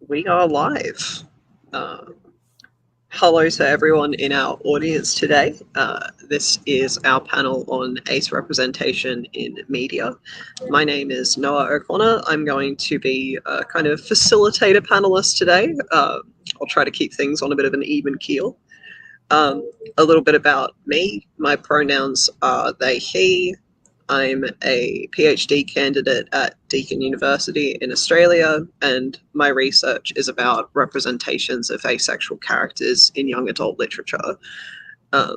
We are live. Hello to everyone in our audience today. This is our panel on ace representation in media. My name is Noah O'Connor. I'm going to be a kind of facilitator panelist today. I'll try to keep things on a bit of an even keel. A little bit about me. My pronouns are they, he. I'm a PhD candidate at Deakin University in Australia, and my research is about representations of asexual characters in young adult literature. So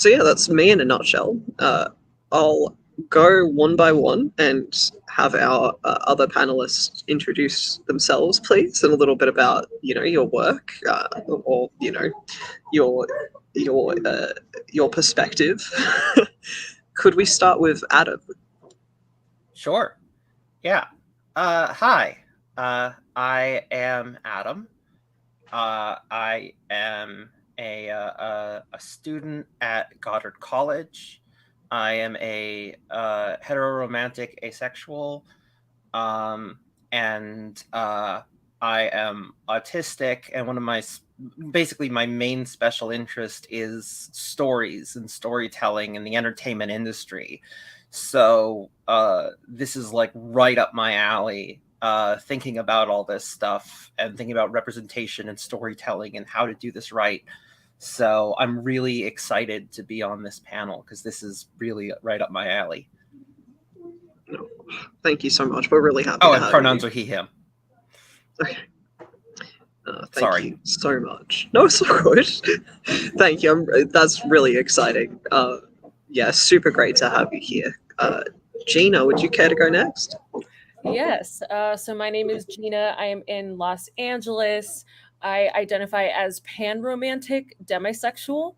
yeah, that's me in a nutshell. I'll go one by one and have our other panelists introduce themselves, please, and a little bit about your work or your perspective. Could we start with Adam? Sure. Yeah. Hi. I am Adam. I am a student at Goddard College. I am a heteroromantic asexual, and I am autistic. And one of my main special interest is stories and storytelling in the entertainment industry. So this is like right up my alley, thinking about all this stuff and thinking about representation and storytelling and how to do this right. So I'm really excited to be on this panel because this is really right up my alley. Thank you so much. We're really happy. Oh, and pronouns are he, him. Okay. Thank you so much. No, it's so good. Thank you. That's really exciting. Yeah, super great to have you here. Gina, would you care to go next? Yes. So my name is Gina. I am in Los Angeles. I identify as pan-romantic demisexual.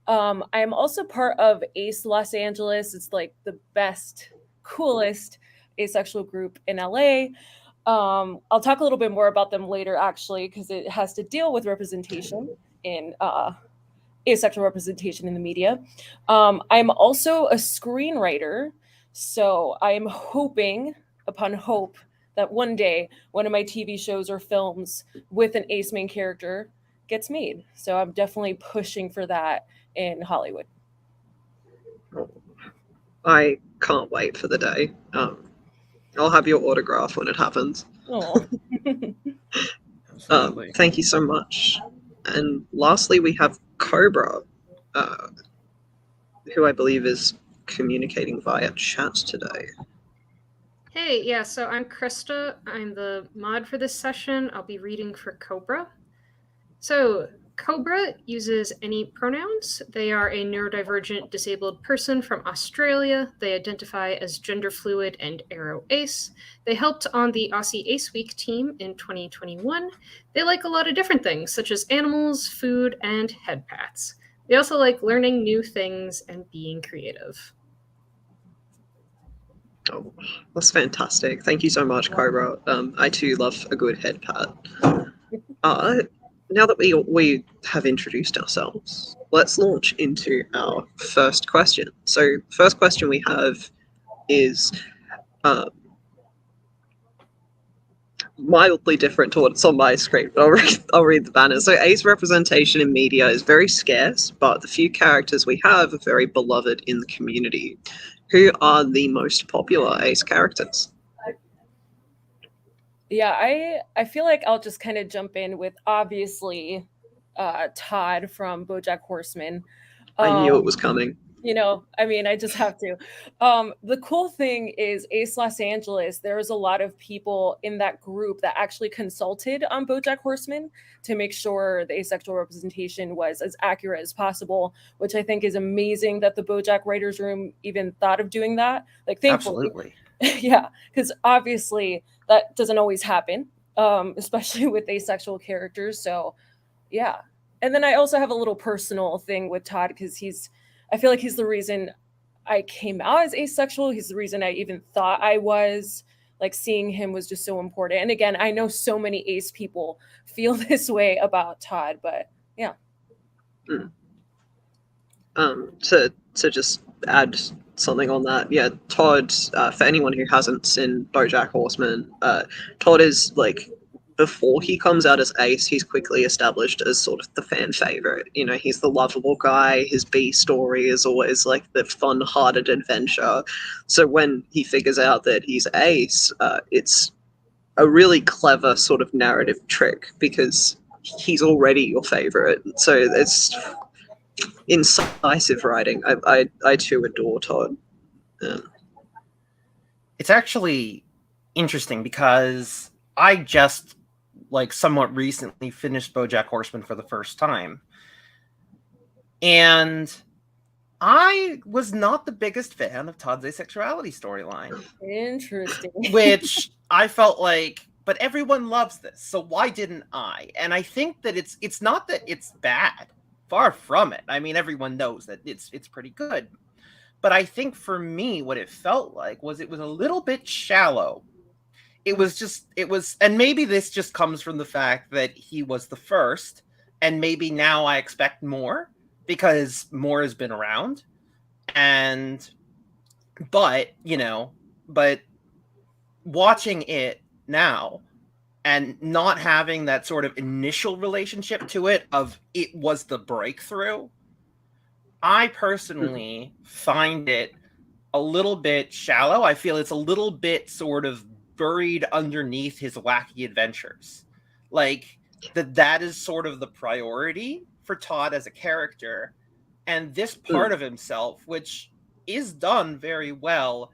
I am also part of Ace Los Angeles. It's like the best, coolest asexual group in LA. I'll talk a little bit more about them later, actually, because it has to deal with representation in asexual representation in the media. I'm also a screenwriter, so I am hoping upon hope that one day one of my TV shows or films with an ace main character gets made. So I'm definitely pushing for that in Hollywood. I can't wait for the day. I'll have your autograph when it happens. Oh. Thank you so much. And lastly, we have Cobra, who I believe is communicating via chat today. Hey, yeah, so I'm Krista. I'm the mod for this session. I'll be reading for Cobra. So, Cobra uses any pronouns. They are a neurodivergent disabled person from Australia. They identify as gender fluid and Aero Ace. They helped on the Aussie Ace Week team in 2021. They like a lot of different things, such as animals, food, and head pats. They also like learning new things and being creative. Oh, that's fantastic. Thank you so much, Cobra. I too love a good head pat. Now that we have introduced ourselves, let's launch into our first question. So the first question we have is mildly different to what's on my screen, but I'll read the banner. So ace representation in media is very scarce, but the few characters we have are very beloved in the community. Who are the most popular ace characters? Yeah, I feel like I'll just kind of jump in with obviously Todd from BoJack Horseman. I knew it was coming. I just have to. The cool thing is Ace Los Angeles, there was a lot of people in that group that actually consulted on BoJack Horseman to make sure the asexual representation was as accurate as possible, which I think is amazing that the BoJack writers room even thought of doing that. Like, thankfully. Absolutely. Yeah, because obviously that doesn't always happen, especially with asexual characters. So, yeah. And then I also have a little personal thing with Todd because I feel like he's the reason I came out as asexual. He's the reason I even thought I was. Like, seeing him was just so important. And again, I know so many ace people feel this way about Todd, but yeah. To just add something on that, yeah, Todd, for anyone who hasn't seen BoJack Horseman, Todd is like before he comes out as Ace, he's quickly established as sort of the fan favorite. You know, he's the lovable guy. His B story is always like the fun-hearted adventure. So when he figures out that he's Ace, it's a really clever sort of narrative trick because he's already your favorite. So it's incisive writing. I too adore Todd. It's actually interesting because I just like somewhat recently finished BoJack Horseman for the first time, and I was not the biggest fan of Todd's asexuality storyline. Interesting. Which I felt like, but everyone loves this, so why didn't I? And I think that it's not that it's bad. Far from it. I mean, everyone knows that it's pretty good. But I think for me, what it felt like was it was a little bit shallow. It was, and maybe this just comes from the fact that he was the first, and maybe now I expect more because more has been around. But watching it now and not having that sort of initial relationship to it of it was the breakthrough, I personally find it a little bit shallow. I feel it's a little bit sort of buried underneath his wacky adventures. Like that is sort of the priority for Todd as a character. And this part of himself, which is done very well,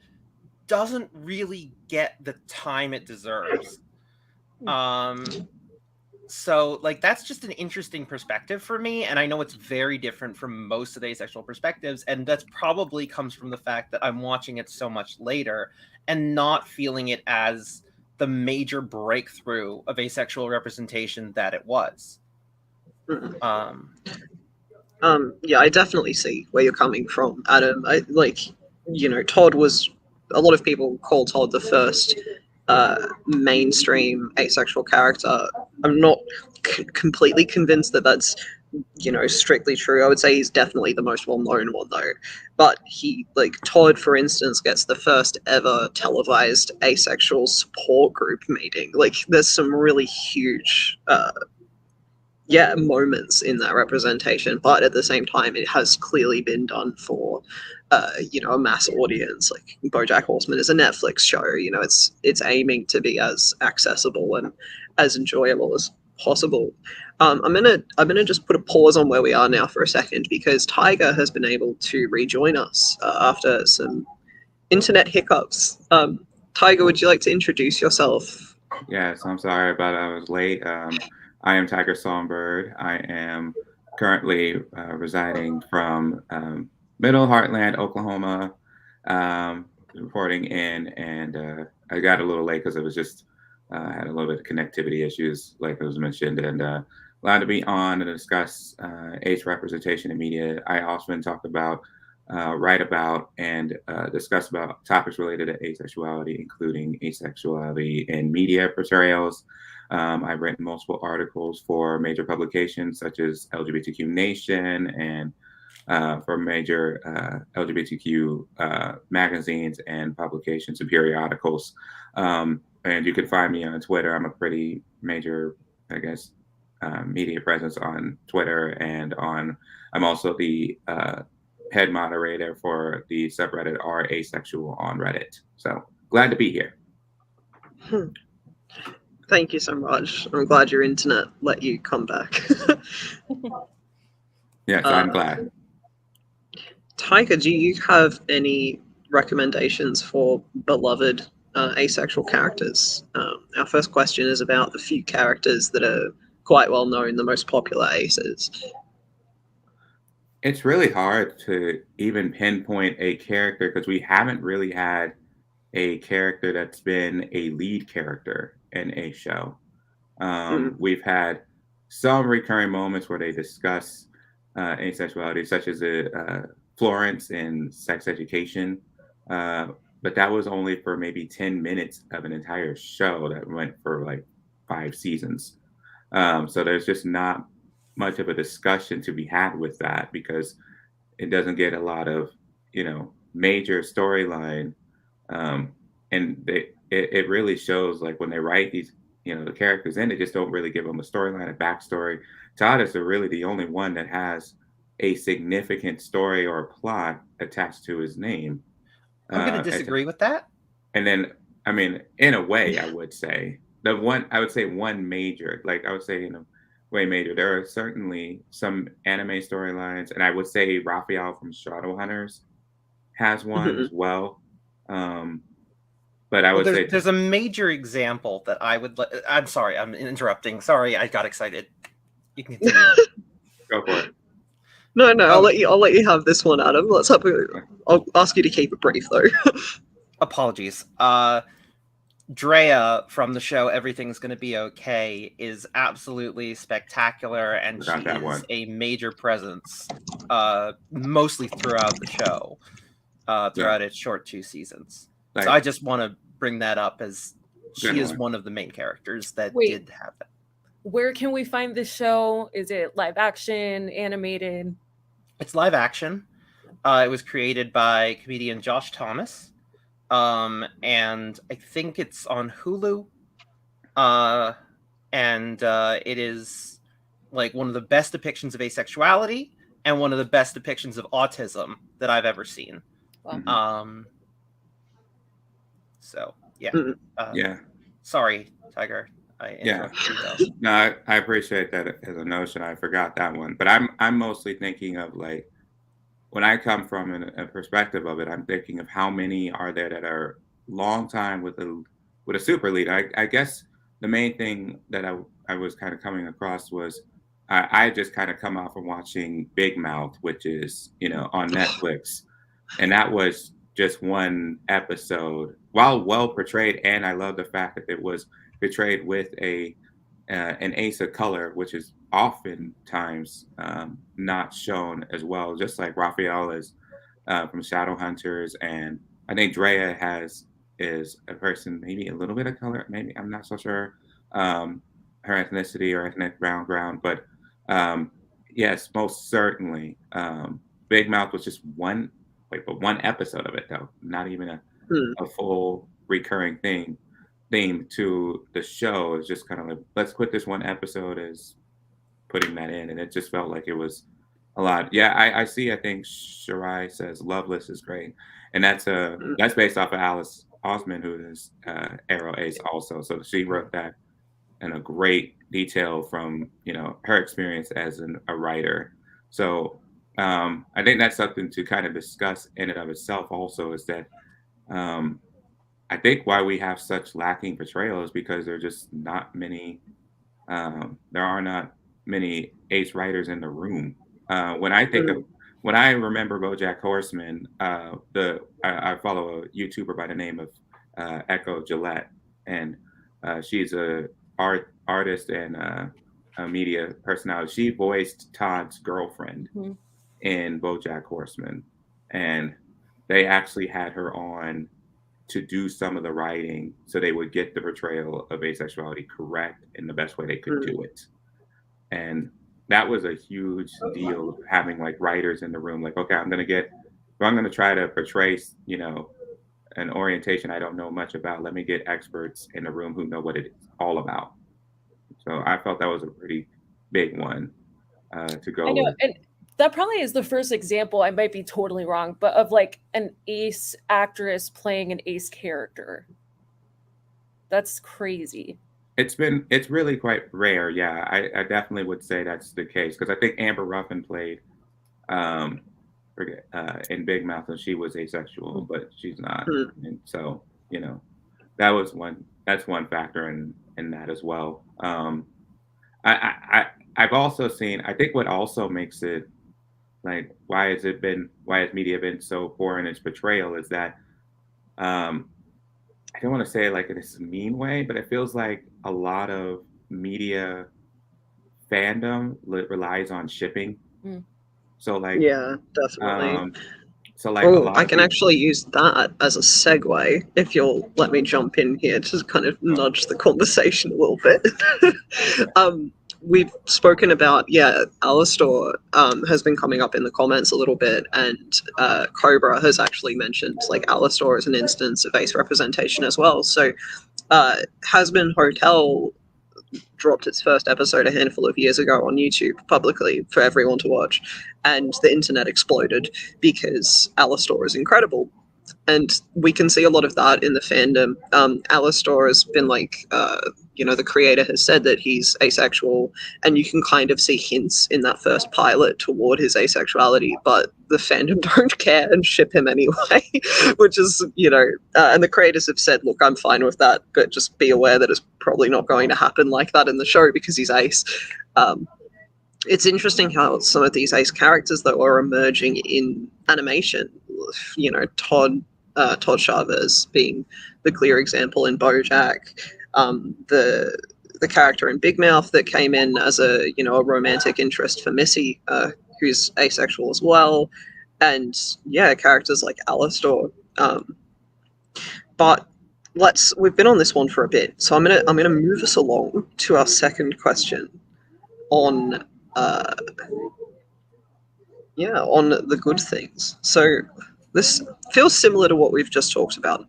doesn't really get the time it deserves. So like that's just an interesting perspective for me, and I know it's very different from most of the asexual perspectives, and that's probably comes from the fact that I'm watching it so much later and not feeling it as the major breakthrough of asexual representation that it was. Yeah, I definitely see where you're coming from, Adam. Todd was, a lot of people call Todd the first mainstream asexual character. I'm not completely convinced that that's strictly true. I would say he's definitely the most well-known one though. But Todd, for instance, gets the first ever televised asexual support group meeting. Like, there's some really huge moments in that representation, but at the same time it has clearly been done for a mass audience. Like BoJack Horseman is a Netflix show. It's aiming to be as accessible and as enjoyable as possible. I'm gonna just put a pause on where we are now for a second because Tiger has been able to rejoin us after some internet hiccups. Tiger, would you like to introduce yourself? Yes, I'm sorry about I was late. I am Tiger Songbird. I am currently residing from Middle Heartland, Oklahoma, reporting in, and I got a little late because it was just had a little bit of connectivity issues, like it was mentioned, and glad to be on and discuss ace representation in media. I often talk about, write about, and discuss about topics related to asexuality, including asexuality in media portrayals. I've written multiple articles for major publications such as LGBTQ Nation and for major LGBTQ magazines and publications and periodicals. And you can find me on Twitter. I'm a pretty major, I guess, media presence on Twitter, and I'm also the head moderator for the subreddit r asexual on Reddit. So glad to be here. Thank you so much. I'm glad your internet let you come back. Yes, I'm glad. Tiger, do you have any recommendations for beloved asexual characters? Our first question is about the few characters that are quite well known, the most popular aces. It's really hard to even pinpoint a character because we haven't really had a character that's been a lead character in a show. We've had some recurring moments where they discuss asexuality, such as Florence in Sex Education, but that was only for maybe 10 minutes of an entire show that went for like 5 seasons. So there's just not much of a discussion to be had with that because it doesn't get a lot of major storyline, and it really shows like when they write these the characters in. They just don't really give them a storyline, a backstory. Todd is really the only one that has a significant story or plot attached to his name. I'm going to disagree with that. And then, I mean, in a way, I would say one major, like I would say in a way major. There are certainly some anime storylines, and I would say Raphael from Shadowhunters has one as well. But I would say there's a major example that I would. I'm sorry, I'm interrupting. Sorry, I got excited. You can continue. Go for it. No, I'll let you have this one, Adam. I'll ask you to keep it brief though. Apologies. Drea from the show Everything's Gonna Be Okay is absolutely spectacular, and she is a major presence mostly throughout the show, throughout its short 2 seasons. So I just want to bring that up, as she is one of the main characters that did have that. Where can we find this show? Is it live action, animated? It's live action. It was created by comedian Josh Thomas. And I think it's on Hulu. And it is like one of the best depictions of asexuality and one of the best depictions of autism that I've ever seen. Wow. So yeah. Yeah. Sorry, Tiger. I interrupted you. No, I appreciate that as a notion. I forgot that one. But I'm mostly thinking of, like, when I come from a perspective of it, I'm thinking of how many are there that are long time with a super lead. I guess the main thing that I was kind of coming across was I just kind of come out from watching Big Mouth, which is, on Netflix. And that was just one episode, while well portrayed. And I love the fact that it was portrayed with an ace of color, which is oftentimes not shown as well, just like Raphael is from Shadowhunters. And I think Drea is a person, maybe a little bit of color, maybe, I'm not so sure, her ethnicity or ethnic background. But yes, most certainly. Big Mouth was just one episode of it, though, not even a full recurring theme to the show. Is just kind of like, let's put this one episode as putting that in, and it just felt like it was a lot. Yeah, I see. I think Shirai says Loveless is great, and that's based off of Alice Osman, who is Arrow Ace also. So she wrote that in a great detail from her experience as a writer. So I think that's something to kind of discuss in and of itself. Also, is that I think why we have such lacking portrayal is because there are just not many. There are not many ace writers in the room. When I remember BoJack Horseman, I follow a YouTuber by the name of Echo Gillette, and she's a artist and a media personality. She voiced Todd's girlfriend in BoJack Horseman, and they actually had her on to do some of the writing so they would get the portrayal of asexuality correct in the best way they could do it. And that was a huge deal, having like writers in the room. Like, okay, I'm going to try to portray, an orientation I don't know much about. Let me get experts in the room who know what it's all about. So I felt that was a pretty big one to go with. And that probably is the first example, I might be totally wrong, but of like an ace actress playing an ace character. That's crazy. It's really quite rare. Yeah, I definitely would say that's the case, because I think Amber Ruffin played in Big Mouth, and she was asexual, but she's not. And so, that's one factor in that as well. I've also seen, I think what also makes it, like, why has media been so poor in its portrayal is that I don't want to say it like in this mean way, but it feels like a lot of media fandom relies on shipping. So like, yeah, definitely. So like, I can actually use that as a segue if you'll let me jump in here to kind of nudge the conversation a little bit. We've spoken about, Alistair has been coming up in the comments a little bit, and Cobra has actually mentioned like Alistair as an instance of ace representation as well. So Hasbin Hotel dropped its first episode a handful of years ago on YouTube publicly for everyone to watch, and the internet exploded because Alistair is incredible. And we can see a lot of that in the fandom. Alistair has been the creator has said that he's asexual, and you can kind of see hints in that first pilot toward his asexuality, but the fandom don't care and ship him anyway, which is, and the creators have said, look, I'm fine with that, but just be aware that it's probably not going to happen like that in the show because he's ace. It's interesting how some of these ace characters, though, are emerging in animation. Todd Chavez being the clear example in BoJack. The character in Big Mouth that came in as a romantic interest for Missy, who's asexual as well, and characters like Alistair. But we've been on this one for a bit, so I'm gonna move us along to our second question on the good things. So this feels similar to what we've just talked about,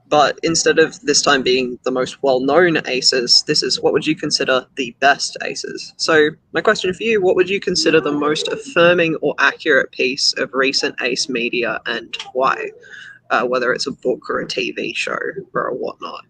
but instead of this time being the most well-known aces, this is what would you consider the best aces. So my question for you, what would you consider the most affirming or accurate piece of recent ace media, and why? Whether it's a book or a TV show or whatnot.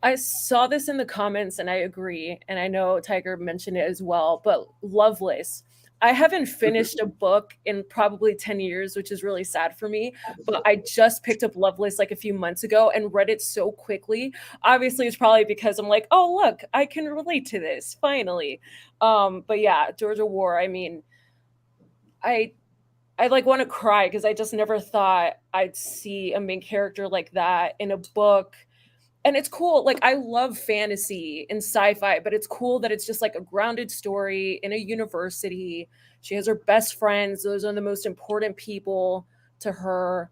I saw this in the comments and I agree. And I know Tiger mentioned it as well, but Loveless. I haven't finished a book in probably 10 years, which is really sad for me. But I just picked up Loveless like a few months ago and read it so quickly. Obviously, it's probably because I'm like, oh, look, I can relate to this finally. But yeah, Georgia War, I mean, I want to cry because I just never thought I'd see a main character like that in a book. And it's cool. Like, I love fantasy and sci-fi, but it's cool that it's just like a grounded story in a university. She has her best friends. Those are the most important people to her.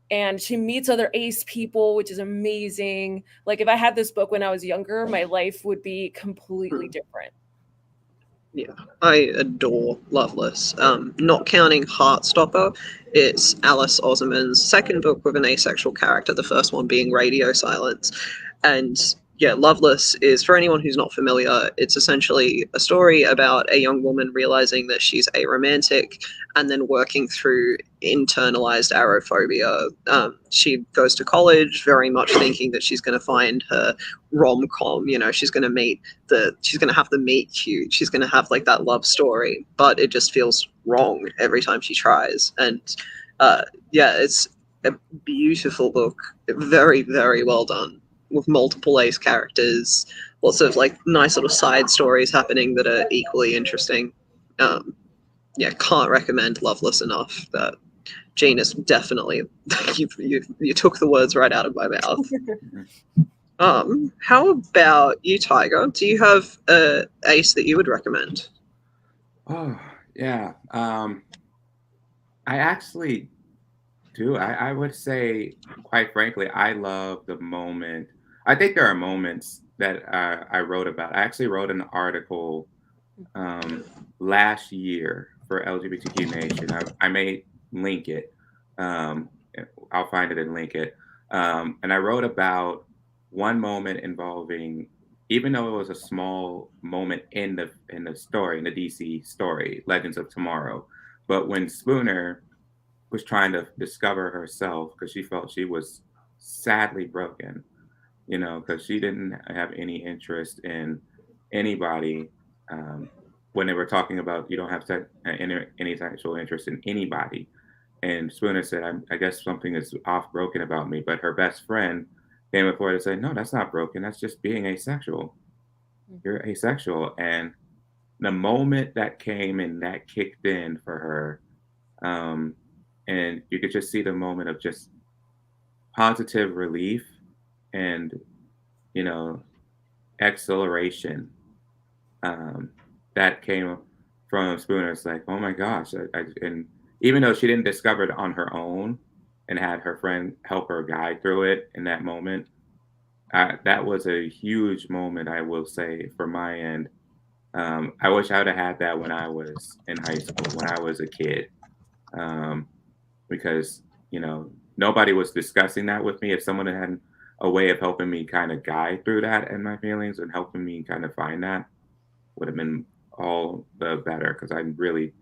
And she meets other ace people, which is amazing. Like, if I had this book when I was younger, my life would be completely different. Yeah, I adore Loveless. Not counting Heartstopper, it's Alice Oseman's second book with an asexual character, the first one being Radio Silence. And Loveless is, for anyone who's not familiar, it's essentially a story about a young woman realizing that she's aromantic and then working through internalized arophobia. She goes to college very much thinking that she's going to find her rom-com, she's going to have the meet cute, she's going to have like that love story, but it just feels wrong every time she tries. And it's a beautiful book, very, very well done, with multiple ace characters, lots of like nice little side stories happening that are equally interesting. Can't recommend Loveless enough. That Gina's definitely you took the words right out of my mouth. How about you, Tiger? Do you have a ace that you would recommend? Oh yeah, I actually do. I would say, quite frankly, I love the moment. I think there are moments that I wrote about. I actually wrote an article last year for LGBTQ Nation. I may link it. I'll find it and link it. And I wrote about one moment involving, even though it was a small moment in the story, in the DC story, Legends of Tomorrow, but when Spooner was trying to discover herself because she felt she was sadly broken, because she didn't have any interest in anybody. When they were talking about you don't have any sexual interest in anybody. And Spooner said, I guess something is broken about me. But her best friend came before to say, no, that's not broken. That's just being asexual. You're asexual. And the moment that came and that kicked in for her, and you could just see the moment of just positive relief and, exhilaration that came from Spooner. It's like, oh my gosh. And even though she didn't discover it on her own and had her friend help her guide through it in that moment, that was a huge moment, I will say, for my end. I wish I would have had that when I was in high school, when I was a kid, because, nobody was discussing that with me. If someone hadn't a way of helping me kind of guide through that and my feelings and helping me kind of find that would have been all the better, because I really,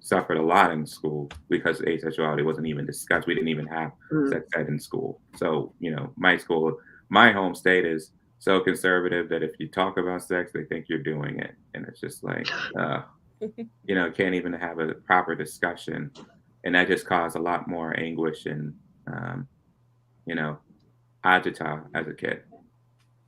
suffered a lot in school because asexuality wasn't even discussed. We didn't even have sex ed in school. So, my home state is so conservative that if you talk about sex, they think you're doing it. And it's just like, can't even have a proper discussion. And that just caused a lot more anguish and, agita as a kid.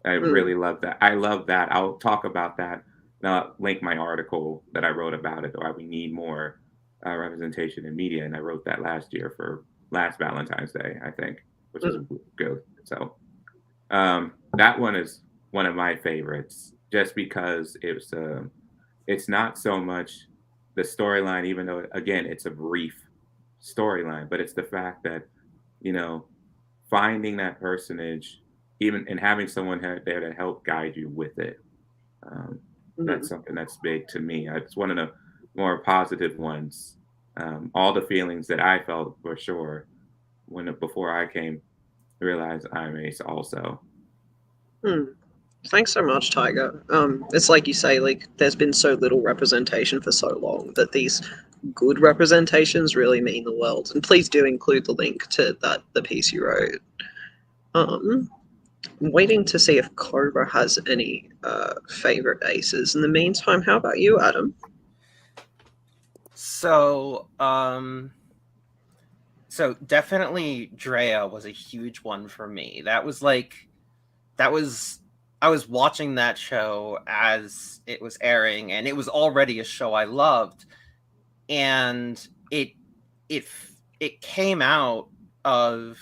I really love that. I love that. I'll talk about that. I'll link my article that I wrote about it, why we need more representation in media. And I wrote that last year for last Valentine's Day, I think, which was good. So that one is one of my favorites, just because it's not so much the storyline, even though, again, it's a brief storyline, but it's the fact that, finding that personage, even and having someone there to help guide you with it. That's something that's big to me. It's one of the more positive ones. All the feelings that I felt for sure before I came to realize I'm ace also. Thanks so much, Tiger. It's like you say, like there's been so little representation for so long that these good representations really mean the world. And please do include the link to the piece you wrote. I'm waiting to see if Cobra has any favorite aces. In the meantime, how about you, Adam? So definitely Drea was a huge one for me. I was watching that show as it was airing, and it was already a show I loved, and it came out of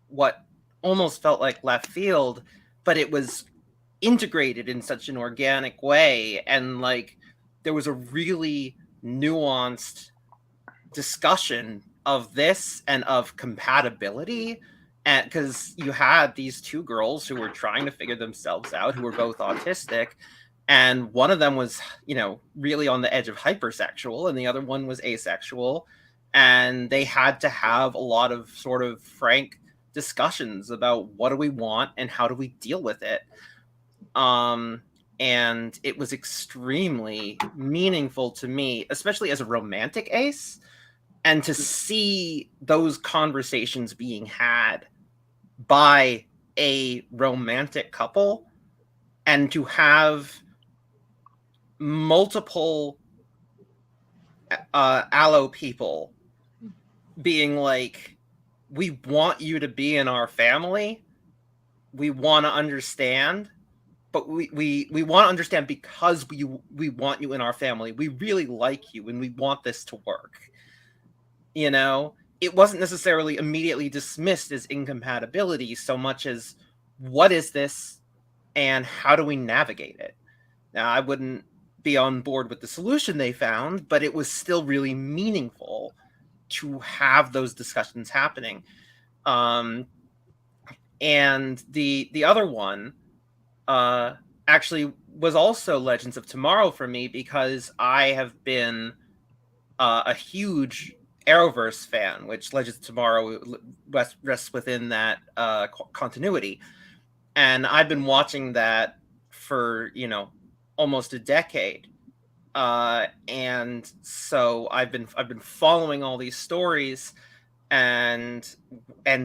what almost felt like left field, but it was integrated in such an organic way, and like there was a really nuanced discussion of this and of compatibility, and because you had these two girls who were trying to figure themselves out, who were both autistic, and one of them was really on the edge of hypersexual and the other one was asexual, and they had to have a lot of sort of frank discussions about what do we want and how do we deal with it. And it was extremely meaningful to me, especially as a romantic ace, and to see those conversations being had by a romantic couple, and to have multiple allo people being like, we want you to be in our family, we want to understand, but we want to understand because we want you in our family, we really like you and we want this to work. It wasn't necessarily immediately dismissed as incompatibility so much as what is this and how do we navigate it. Now, I wouldn't be on board with the solution they found, but it was still really meaningful to have those discussions happening. And the other one actually was also Legends of Tomorrow for me, because I have been a huge Arrowverse fan, which Legends of Tomorrow rests within that continuity. And I've been watching that for, almost a decade. And so I've been following all these stories, and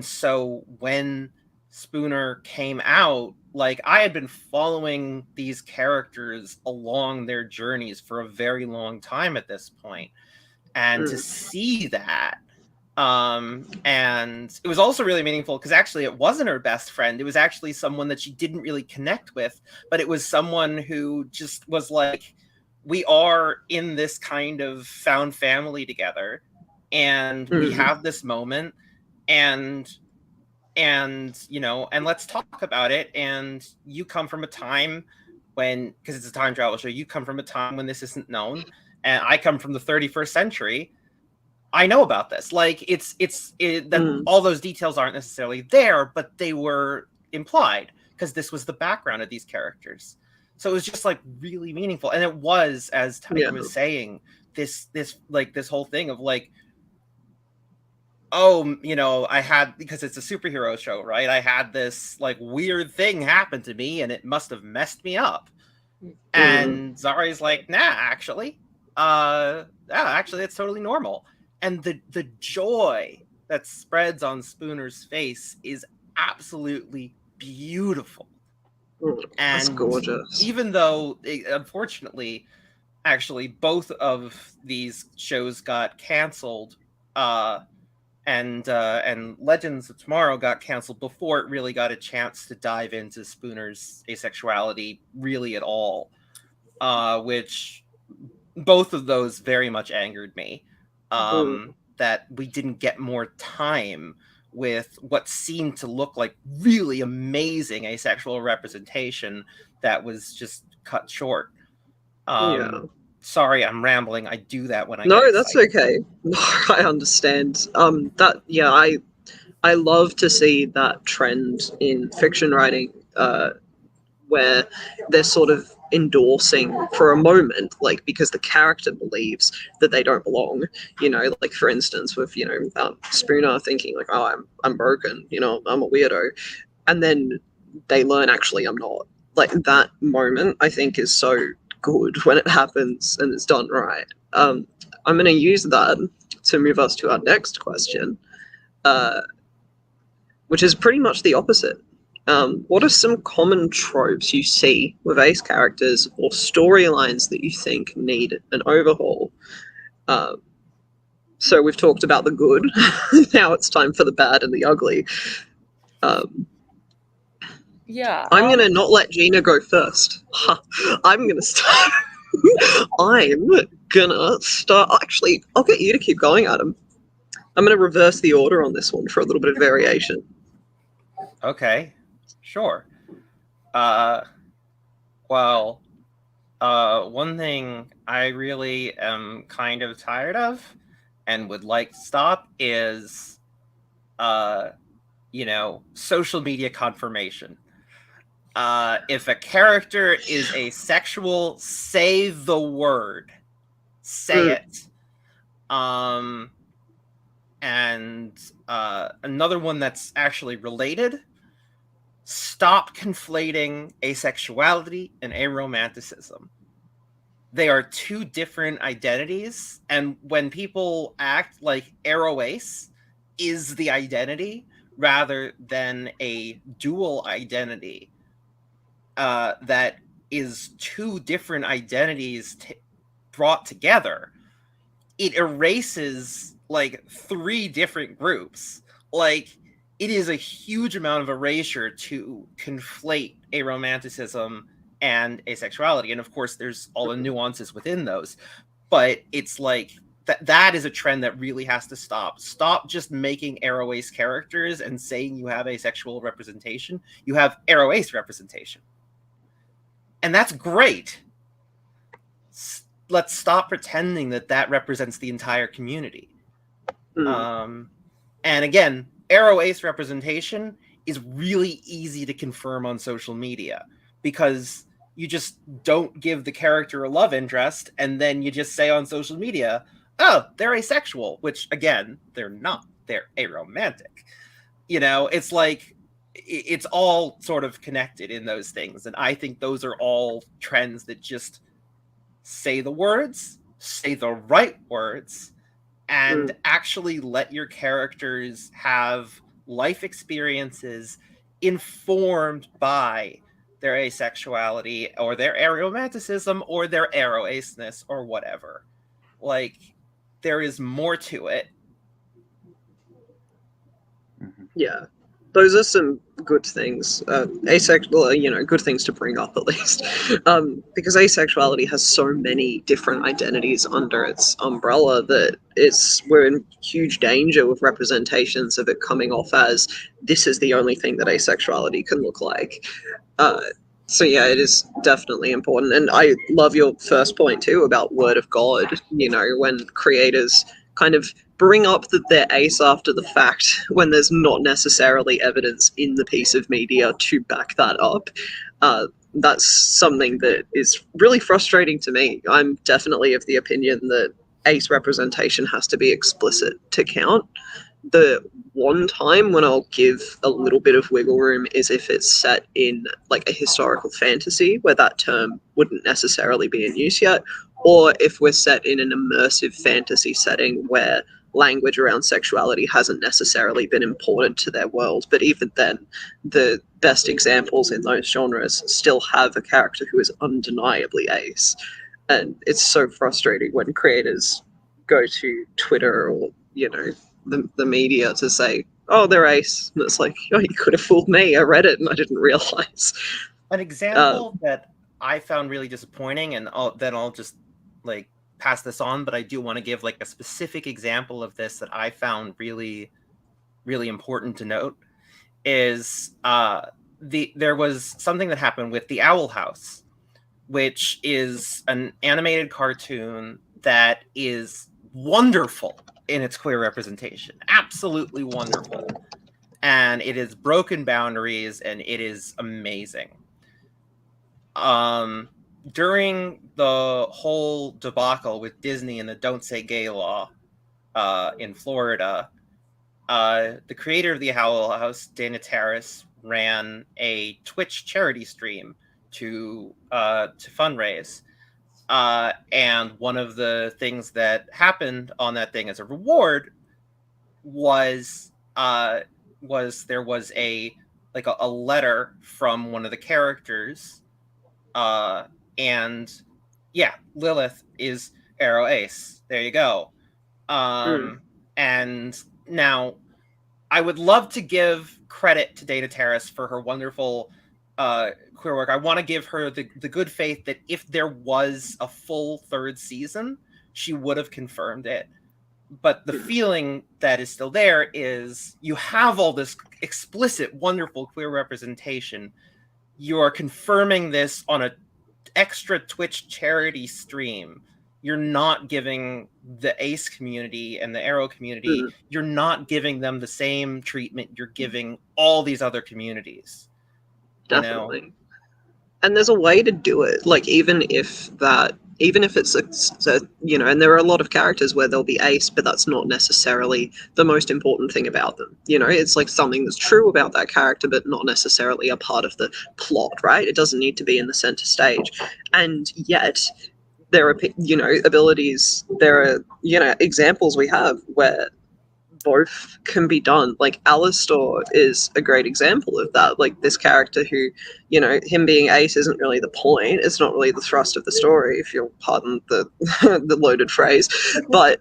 so when Spooner came out, like I had been following these characters along their journeys for a very long time at this point. And to see that, and it was also really meaningful because actually it wasn't her best friend. It was actually someone that she didn't really connect with, but it was someone who just was like, we are in this kind of found family together, and we have this moment, and let's talk about it. And you come from a time when, because it's a time travel show, you come from a time when this isn't known, and I come from the 31st century. I know about this. Like all those details aren't necessarily there, but they were implied because this was the background of these characters. So it was just like really meaningful. And it was, as Tiger was saying, this whole thing of like, oh, you know, I had, because it's a superhero show, right? I had this like weird thing happen to me and it must have messed me up. And Zari's like, nah, actually, it's totally normal. And the joy that spreads on Spooner's face is absolutely beautiful. That's And gorgeous. even though, unfortunately, actually, both of these shows got canceled, and Legends of Tomorrow got canceled before it really got a chance to dive into Spooner's asexuality really at all, which both of those very much angered me, that we didn't get more time with what seemed to look like really amazing asexual representation that was just cut short. Sorry, I'm rambling. I do that when I No, get that's excited. okay. No, I understand. I love to see that trend in fiction writing, where they're sort of endorsing for a moment, like, because the character believes that they don't belong. You know, like for instance, with Spooner thinking like, "Oh, I'm broken. You know, I'm a weirdo," and then they learn actually I'm not. Like that moment, I think, is so good when it happens and it's done right. I'm going to use that to move us to our next question, which is pretty much the opposite. What are some common tropes you see with ace characters or storylines that you think need an overhaul? So we've talked about the good. Now it's time for the bad and the ugly. Yeah. I'm going to not let Gina go first. I'm going to start. I'm going to start. Actually, I'll get you to keep going, Adam. I'm going to reverse the order on this one for a little bit of variation. Okay, sure. Well, one thing I really am kind of tired of and would like to stop is, social media confirmation. If a character is asexual, say the word. Say it. And another one that's actually related, stop conflating asexuality and aromanticism. They are two different identities, and when people act like aroace is the identity rather than a dual identity, that is two different identities brought together, it erases like three different groups. Like, it is a huge amount of erasure to conflate aromanticism and asexuality. And of course, there's all the nuances within those. But it's like, that is a trend that really has to stop. Stop just making aroace characters and saying you have asexual representation. You have aroace representation. And that's great. Let's stop pretending that represents the entire community. And again, aroace representation is really easy to confirm on social media because you just don't give the character a love interest, and then you just say on social media, oh, they're asexual, which again, they're not. They're aromantic. You know, it's like, it's all sort of connected in those things. And I think those are all trends that just say the words, say the right words, and actually let your characters have life experiences informed by their asexuality or their aromanticism or their aroaceness or whatever. Like, there is more to it. Yeah. Those are some good things. Asexual, good things to bring up at least. Because asexuality has so many different identities under its umbrella that we're in huge danger with representations of it coming off as this is the only thing that asexuality can look like. So yeah, it is definitely important. And I love your first point too about word of God, when creators kind of bring up that they're ace after the fact when there's not necessarily evidence in the piece of media to back that up. That's something that is really frustrating to me. I'm definitely of the opinion that ace representation has to be explicit to count. The one time when I'll give a little bit of wiggle room is if it's set in like a historical fantasy where that term wouldn't necessarily be in use yet, or if we're set in an immersive fantasy setting where language around sexuality hasn't necessarily been imported to their world. But even then, the best examples in those genres still have a character who is undeniably ace. And it's so frustrating when creators go to Twitter or, you know, the media to say, oh, they're ace. And it's like, oh, you could have fooled me. I read it and I didn't realize. An example that I found really disappointing, and I'll just like pass this on, but I do want to give like a specific example of this that I found really, really important to note, is there was something that happened with The Owl House, which is an animated cartoon that is wonderful in its queer representation, absolutely wonderful, and it is broken boundaries and it is amazing. During the whole debacle with Disney and the Don't Say Gay law in Florida, the creator of the Owl House, Dana Terrace, ran a Twitch charity stream to fundraise. And one of the things that happened on that thing as a reward was there was a letter from one of the characters, and yeah, Lilith is Arrow Ace. There you go. And now I would love to give credit to Dana Terrace for her wonderful queer work. I want to give her the good faith that if there was a full third season, she would have confirmed it. But the feeling that is still there is you have all this explicit, wonderful queer representation. You are confirming this on an extra Twitch charity stream. You're not giving the Ace community and the Arrow community, you're not giving them the same treatment you're giving all these other communities. Definitely. You know? And there's a way to do it. Like, even if it's a, you know, and there are a lot of characters where they'll be ace, but that's not necessarily the most important thing about them. You know, it's like something that's true about that character, but not necessarily a part of the plot, right? It doesn't need to be in the center stage. And yet there are, you know, abilities, there are, you know, examples we have where both can be done. Like Alistair is a great example of that. Like this character who, you know, him being ace isn't really the point. It's not really the thrust of the story, if you'll pardon the the loaded phrase. But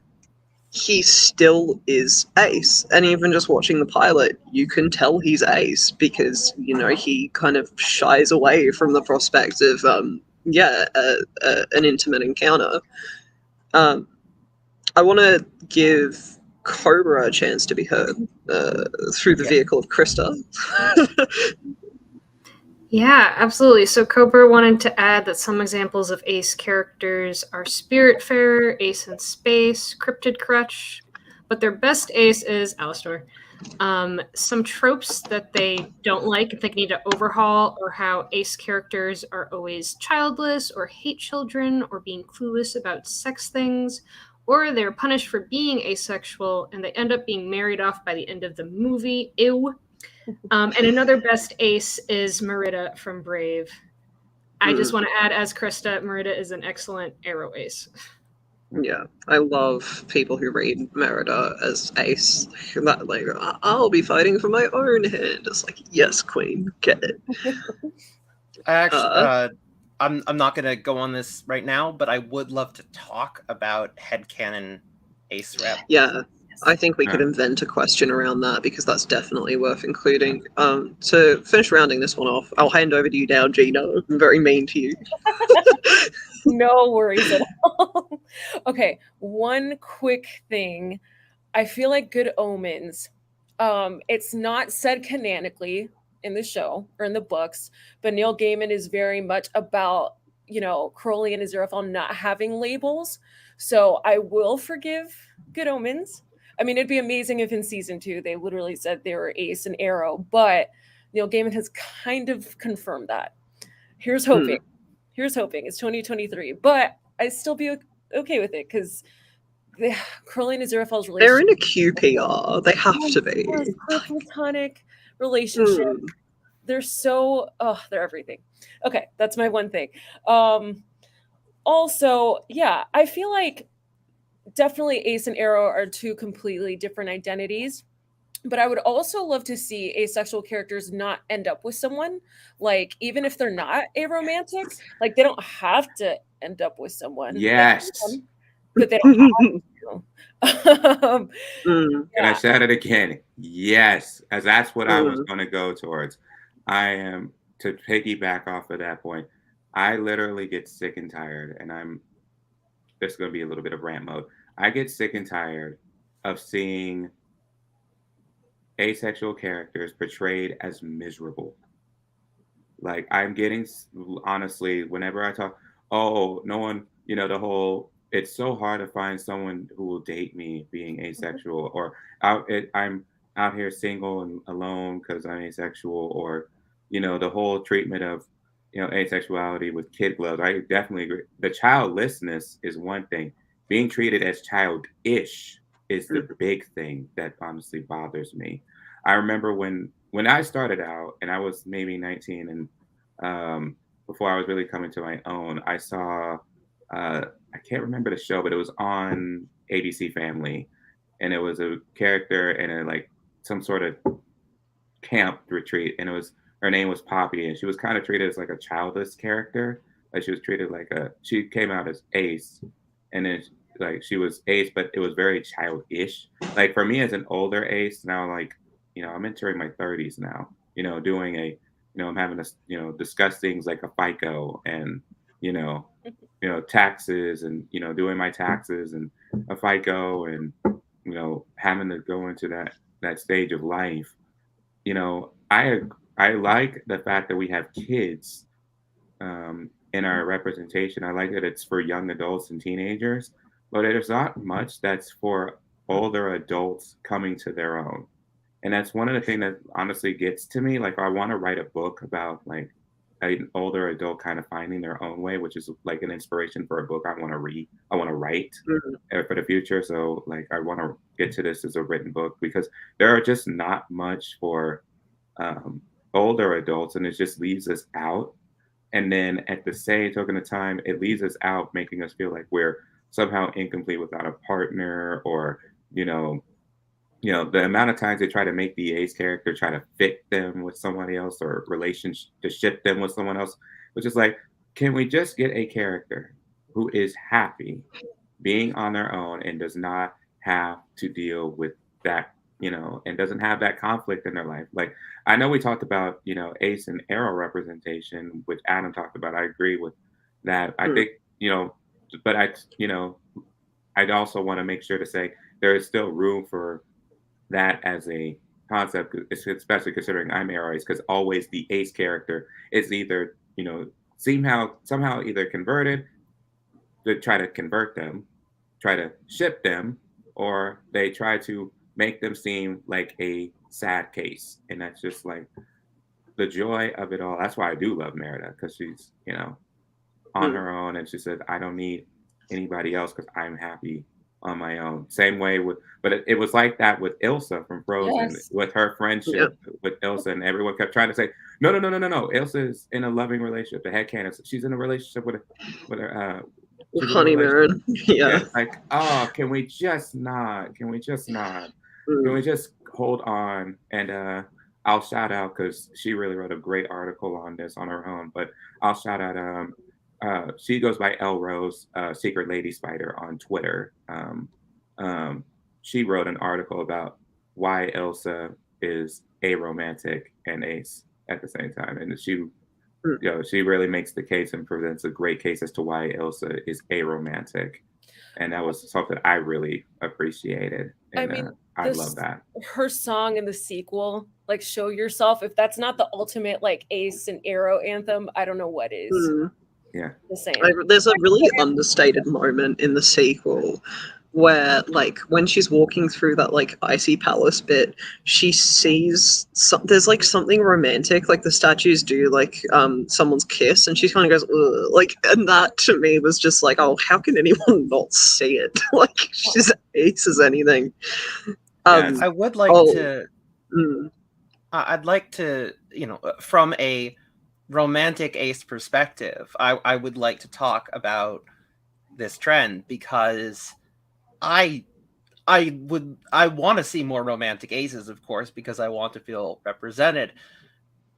he still is ace. And even just watching the pilot, you can tell he's ace because, you know, he kind of shies away from the prospect of an intimate encounter. I want to give Cobra a chance to be heard through the vehicle of Krista. Yeah, absolutely. So Cobra wanted to add that some examples of ace characters are Spiritfarer, Ace in Space, Cryptid Crutch, but their best ace is Alistair. Some tropes that they don't like and think need to overhaul are how ace characters are always childless or hate children or being clueless about sex things, or they're punished for being asexual and they end up being married off by the end of the movie. Ew. And another best ace is Merida from Brave. I just want to add, as Krista, Merida is an excellent Arrow ace. Yeah, I love people who read Merida as ace. That, like, I'll be fighting for my own hand. It's like, yes, queen, get it. I'm not going to go on this right now, but I would love to talk about Headcannon ace rep. Yeah, I think we could invent a question around that because that's definitely worth including. To finish rounding this one off, I'll hand over to you now, Gina. I'm very mean to you. No worries at all. Okay, one quick thing. I feel like Good Omens. It's not said canonically in the show or in the books, but Neil Gaiman is very much about, you know, Crowley and Aziraphale not having labels. So I will forgive Good Omens. I mean, it'd be amazing if in season 2 they literally said they were Ace and Arrow, but Neil Gaiman has kind of confirmed that. Here's hoping. Here's hoping. It's 2023, but I'd still be okay with it because Crowley and Aziraphale's relationship. They're in a QPR. They have to be. Yes, her platonic relationship. They're so they're everything. Okay, that's my one thing. Also, yeah, I feel like definitely Ace and Arrow are two completely different identities. But I would also love to see asexual characters not end up with someone. Like, even if they're not aromantic, like they don't have to end up with someone. Yes. But they don't have to. And I said it again. Yes, as that's what I was going to go towards. I am, to piggyback off of that point, I literally get sick and tired, and this is going to be a little bit of rant mode. I get sick and tired of seeing asexual characters portrayed as miserable. Like, I'm getting, honestly, whenever I talk, oh, no one, the whole, it's so hard to find someone who will date me being asexual, or I'm out here single and alone because I'm asexual, or, the whole treatment of, asexuality with kid gloves. I definitely agree. The childlessness is one thing. Being treated as childish is the big thing that honestly bothers me. I remember when I started out and I was maybe 19, and before I was really coming to my own, I saw, I can't remember the show, but it was on ABC Family, and it was a character in some sort of camp retreat, and her name was Poppy, and she was kind of treated as like a childless character. Like, she was treated like she came out as Ace, and then she was Ace, but it was very childish. Like, for me as an older Ace now, I'm entering my 30s now, doing I'm having to, discuss things like a FICO and, taxes, and, doing my taxes and a FICO, and, having to go into that stage of life. I like the fact that we have kids in our representation. I like that it's for young adults and teenagers, but there's not much that's for older adults coming to their own. And that's one of the things that honestly gets to me. Like, I want to write a book about an older adult kind of finding their own way, which is like an inspiration for a book I want to read. I want to write for the future. So I want to get to this as a written book, because there are just not much for older adults, and it just leaves us out. And then at the same token of time, it leaves us out, making us feel like we're somehow incomplete without a partner, or, the amount of times they try to make the Ace character try to fit them with somebody else, or relationship to ship them with someone else, which is like, can we just get a character who is happy being on their own and does not have to deal with that, and doesn't have that conflict in their life? Like, I know we talked about, Ace and Arrow representation, which Adam talked about. I agree with that. I think, but I'd also want to make sure to say there is still room for that as a concept, especially considering I'm Arrow Ace, because always the Ace character is either, somehow either converted, to try to convert them, try to ship them, or they try to make them seem like a sad case. And that's just like the joy of it all. That's why I do love Merida, because she's, on her own, and she said, I don't need anybody else because I'm happy on my own. Same way but it was like that with Ilsa from Frozen, with her friendship with Ilsa, and everyone kept trying to say, no. Ilsa is in a loving relationship. The headcanon, she's in a relationship with her Honeymoon. Yeah. It's like, oh, can we just not? Can we just hold on? And I'll shout out, because she really wrote a great article on this on her own, but I'll shout out she goes by L Rose, Secret Lady Spider on Twitter. She wrote an article about why Elsa is aromantic and Ace at the same time, and she really makes the case and presents a great case as to why Elsa is aromantic, and that was something I really appreciated. And I love that. Her song in the sequel, like "Show Yourself," if that's not the ultimate like Ace and Arrow anthem, I don't know what is. Yeah. The same. There's a really understated moment in the sequel where like when she's walking through that like icy palace bit, she sees there's like something romantic, like the statues do like someone's kiss, and she kind of goes ugh, like, and that to me was just like, oh, how can anyone not see it? Like she's ace as anything. I would like to. I'd like to, from a romantic ace perspective, I would like to talk about this trend, because I want to see more romantic aces, of course, because I want to feel represented.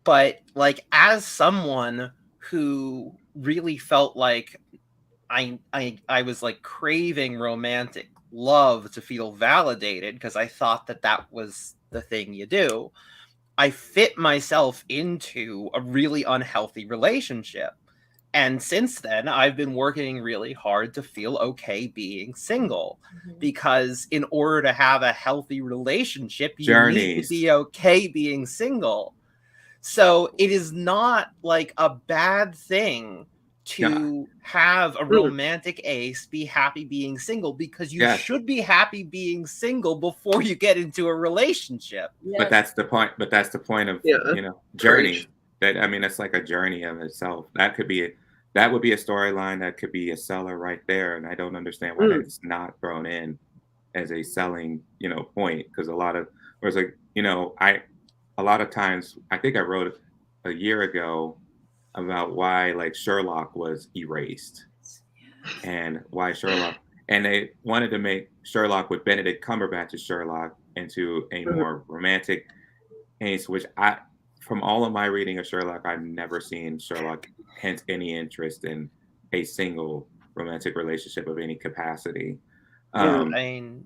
But like, as someone who really felt like I was like craving romantic love to feel validated, because I thought that was the thing you do, I fit myself into a really unhealthy relationship. And since then, I've been working really hard to feel okay being single, because in order to have a healthy relationship, you need to be okay being single. So it is not like a bad thing to have a romantic ace be happy being single, because you should be happy being single before you get into a relationship. Yes. But that's the point. But that's the point of journey. That, I mean, it's like a journey of itself. That would be a storyline that could be a seller right there, and I don't understand why that's not thrown in as a selling point, because a lot of times, I think I wrote a year ago about why like Sherlock was erased, and why Sherlock, and they wanted to make Sherlock with Benedict Cumberbatch's Sherlock into a more romantic ace, which from all of my reading of Sherlock, I've never seen Sherlock hint any interest in a single romantic relationship of any capacity. I'm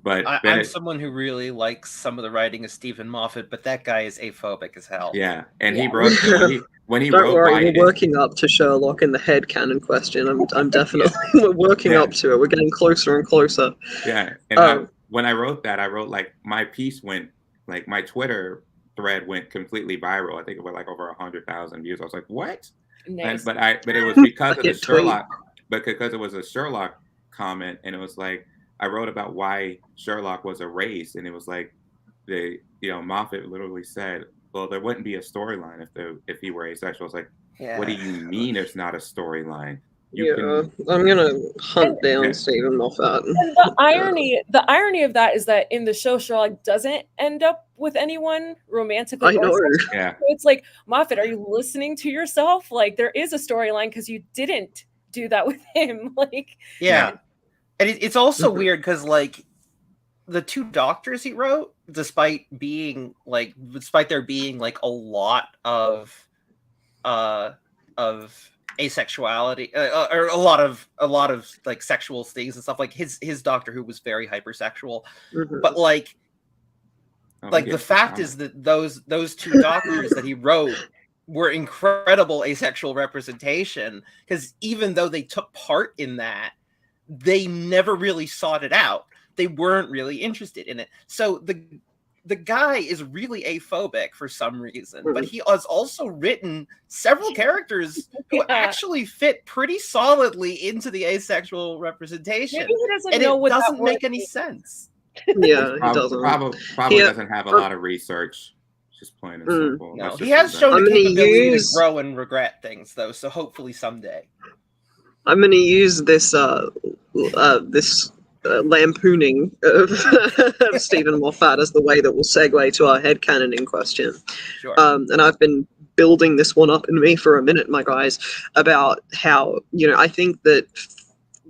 someone who really likes some of the writing of Stephen Moffat, but that guy is aphobic as hell. Yeah, and he wrote when he Don't wrote. worry, we're working up to Sherlock in the headcanon question. I'm definitely we're working up to it. We're getting closer and closer. Yeah, and when I wrote that, I wrote like my piece went like my Twitter thread went completely viral. I think it was like over 100,000 views. I was like, what? Nice. But it was because of the Sherlock, because it was a Sherlock comment, and it was like I wrote about why Sherlock was erased, and it was like Moffat literally said, well, there wouldn't be a storyline if he were asexual. It's like, what do you mean there's not a storyline? I'm gonna hunt down Stephen Moffat. And the irony of that is that in the show, Sherlock doesn't end up with anyone romantically. I know. So it's like, Moffat, are you listening to yourself? Like, there is a storyline because you didn't do that with him. Like, and it's also weird because like the two doctors he wrote, despite there being like a lot of asexuality or a lot of like sexual things and stuff, like his Doctor Who was very hypersexual, but like the fact is that those two doctors that he wrote were incredible asexual representation, because even though they took part in that, they never really sought it out. They weren't really interested in it. So the guy is really aphobic for some reason, but he has also written several characters who actually fit pretty solidly into the asexual representation. Maybe he doesn't and know it what doesn't make any sense. Yeah, he doesn't. Probably doesn't have a lot of research. Just plain and simple. No, he has shown the capability to grow and regret things, though. So hopefully someday. I'm going to use this lampooning of Stephen Moffat as the way that will segue to our headcanon in question. Sure. And I've been building this one up in me for a minute, my guys, about how, I think that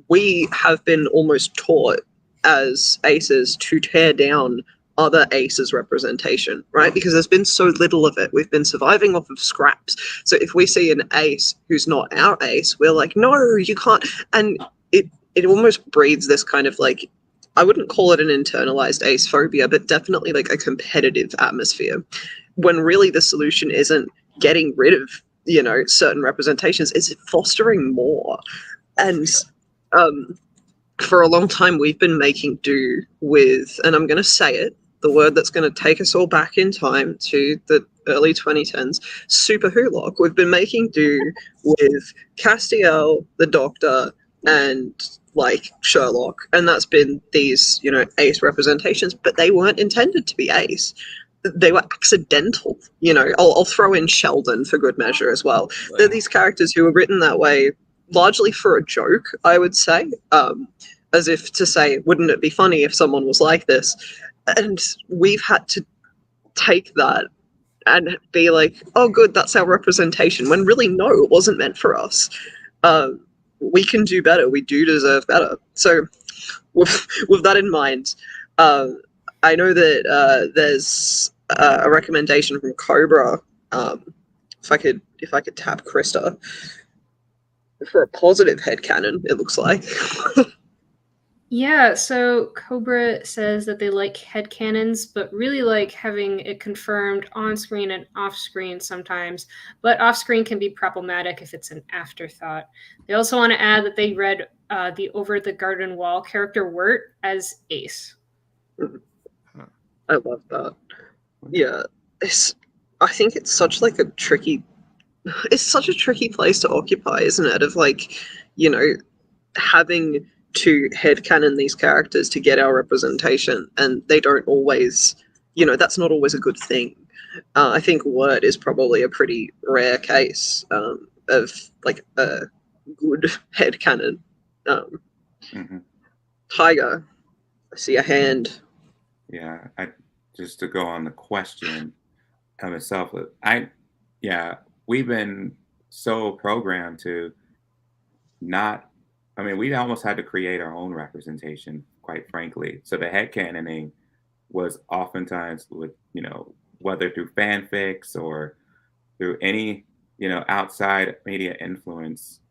we have been almost taught as aces to tear down other aces representation, right? Because there's been so little of it. We've been surviving off of scraps. So if we see an ace who's not our ace, we're like, no, you can't. And it almost breeds this kind of like, I wouldn't call it an internalized ace phobia, but definitely like a competitive atmosphere, when really the solution isn't getting rid of, certain representations, it's fostering more. And for a long time, we've been making do with, and I'm going to say it, the word that's going to take us all back in time to the early 2010s, Super Wholock. We've been making do with Castiel, the Doctor, and like Sherlock, and that's been these, you know, ace representations, but they weren't intended to be ace. They were accidental, you know. I'll throw in Sheldon for good measure as well. They're these characters who were written that way largely for a joke, I would say, as if to say, wouldn't it be funny if someone was like this? And we've had to take that and be like, oh, good, that's our representation, when really, no, it wasn't meant for us. We can do better. We do deserve better. So with that in mind, I know that there's a recommendation from Cobra. If I could tap Krista for a positive headcanon, it looks like. Yeah, so Cobra says that they like headcanons, but really like having it confirmed on screen and off screen sometimes. But off screen can be problematic if it's an afterthought. They also want to add that they read the Over the Garden Wall character Wirt as Ace. I love that. Yeah, I think it's such like a tricky. It's such a tricky place to occupy, isn't it? Of like, you know, having to headcanon these characters to get our representation, and they don't always, you know, that's not always a good thing. I think Wirt is probably a pretty rare case of like a good headcanon. Tiger, I see a hand. Yeah, just to go on the question of itself, we've been so programmed to not. I mean, we almost had to create our own representation, quite frankly. So the headcanoning was oftentimes with, you know, whether through fanfics or through any, you know, outside media influence,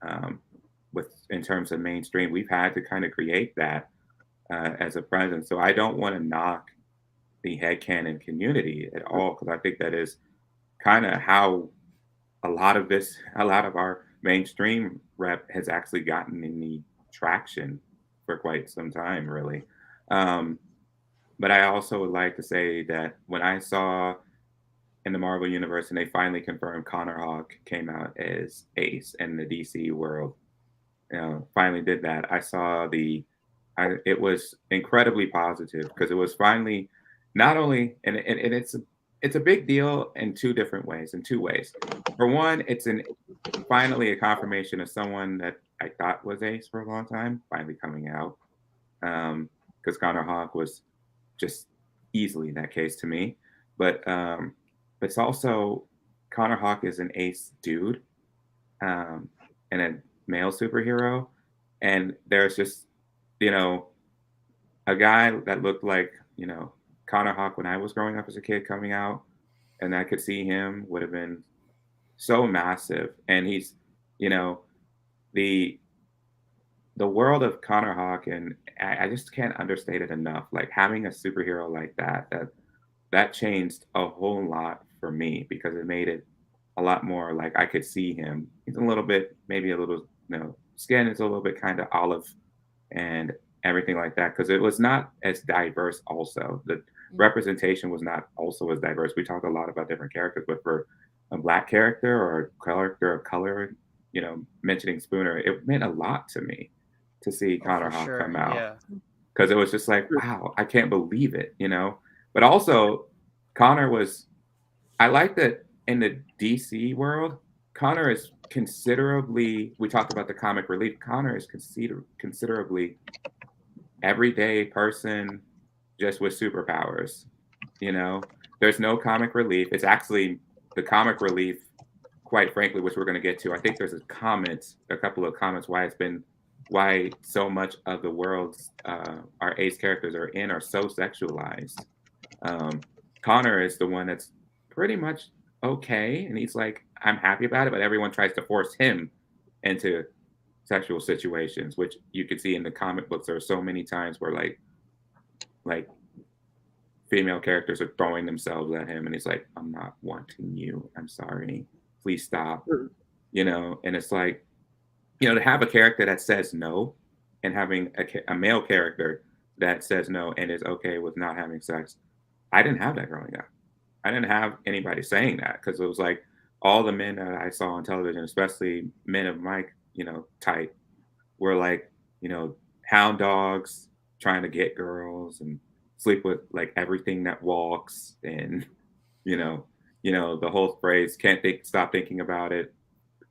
in terms of mainstream, we've had to kind of create that as a presence. So I don't want to knock the headcanon community at all, because I think that is kind of how a lot of our mainstream rep has actually gotten any traction for quite some time, really. But I also would like to say that when I saw in the Marvel Universe and they finally confirmed Connor Hawke came out as Ace in the DC world, you know, finally did that, I saw it was incredibly positive, because it was finally not only, and it's a big deal in two ways. For one, it's finally a confirmation of someone that I thought was Ace for a long time finally coming out, because Connor Hawke was just easily that case to me. But it's also, Connor Hawke is an Ace dude, and a male superhero, and there's just, you know, a guy that looked like, you know, Connor Hawke when I was growing up as a kid coming out, and I could see him would have been so massive. And he's, you know, the world of Connor Hawke, and I just can't understate it enough. Like, having a superhero like that changed a whole lot for me, because it made it a lot more like I could see him. He's a little bit, maybe a little, you know, skin is a little bit kind of olive and everything like that, because it was not as diverse. Also, the representation was not also as diverse. We talk a lot about different characters, but for a Black character or a character of color, you know, mentioning Spooner, it meant a lot to me to see Connor Hawke come out, because it was just like, wow, I can't believe it, you know. But also, Connor was, I like that in the DC world, Connor is considerably, we talked about the comic relief, Connor is considerably everyday person just with superpowers, you know. There's no comic relief. It's actually the comic relief, quite frankly, which we're going to get to. I think there's a couple of comments why so much of the world's our Ace characters are so sexualized. Connor is the one that's pretty much okay, and he's like, I'm happy about it, but everyone tries to force him into sexual situations, which you can see in the comic books. There are so many times where like female characters are throwing themselves at him, and he's like, I'm not wanting you, I'm sorry, please stop. You know, and it's like, you know, to have a character that says no, and having a male character that says no and is okay with not having sex. I didn't have that growing up. I didn't have anybody saying that, because it was like all the men that I saw on television, especially men of my, you know, type, were like, you know, hound dogs trying to get girls and sleep with like everything that walks, and you know, the whole phrase stop thinking about it,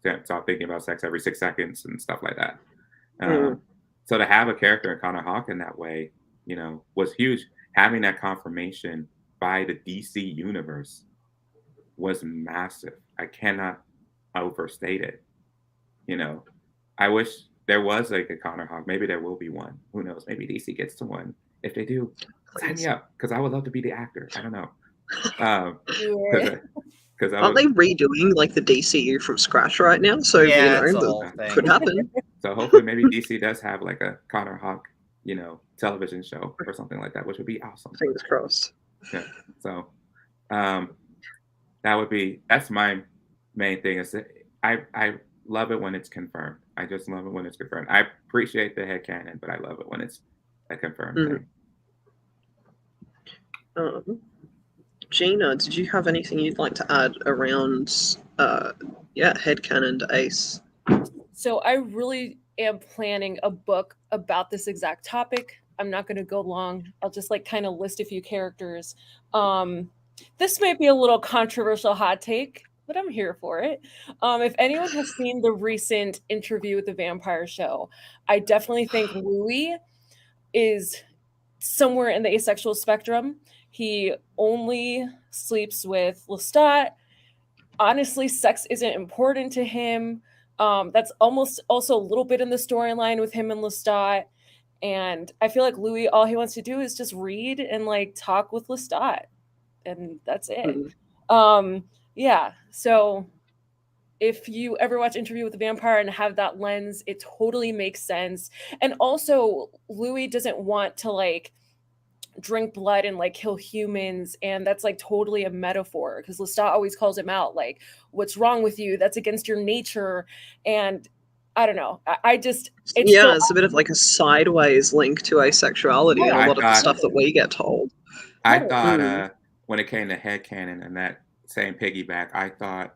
can't stop thinking about sex every 6 seconds and stuff like that. So to have a character in Connor Hawk in that way, was huge. Having that confirmation by the DC universe was massive. I cannot overstate it. I wish there was like a Connor Hawk. Maybe there will be one. Who knows? Maybe DC gets to one. If they do, sign me up, because I would love to be the actor. I don't know. Because aren't they redoing like the DCU from scratch right now? So that could happen. So hopefully, maybe DC does have like a Connor Hawk, television show or something like that, which would be awesome. Fingers crossed. Yeah. So, that's my main thing. Is that I love it when it's confirmed. I just love it when it's confirmed. I appreciate the headcanon, but I love it when it's a confirmed thing. Gina, did you have anything you'd like to add around headcanon to Ace? So I really am planning a book about this exact topic. I'm not going to go long. I'll just kind of list a few characters. This might be a little controversial hot take, but I'm here for it. If anyone has seen the recent Interview with the Vampire show, I definitely think Louis is somewhere in the asexual spectrum. He only sleeps with Lestat. Honestly, sex isn't important to him. That's almost also a little bit in the storyline with him and Lestat. And I feel like Louis, all he wants to do is just read and talk with Lestat. And that's it. So if you ever watch Interview with the Vampire and have that lens, it totally makes sense. And also, Louis doesn't want to drink blood and kill humans, and that's totally a metaphor, because Lestat always calls him out, what's wrong with you? That's against your nature. And I don't know. It's a bit of a sideways link to asexuality and a lot of the stuff that we get told. I thought when it came to headcanon and that same piggyback, I thought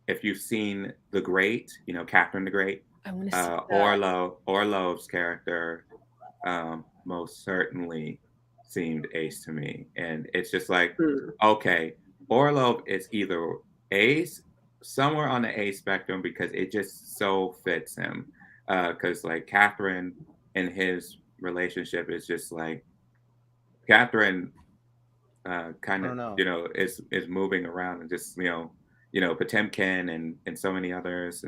if you've seen The Great, Catherine the Great, I want to see Orlo's character most certainly seemed ace to me. And it's just okay, Orlo is either ace, somewhere on the ace spectrum, because it just so fits him. Because Catherine and his relationship is just Catherine is moving around and just Potemkin and so many others,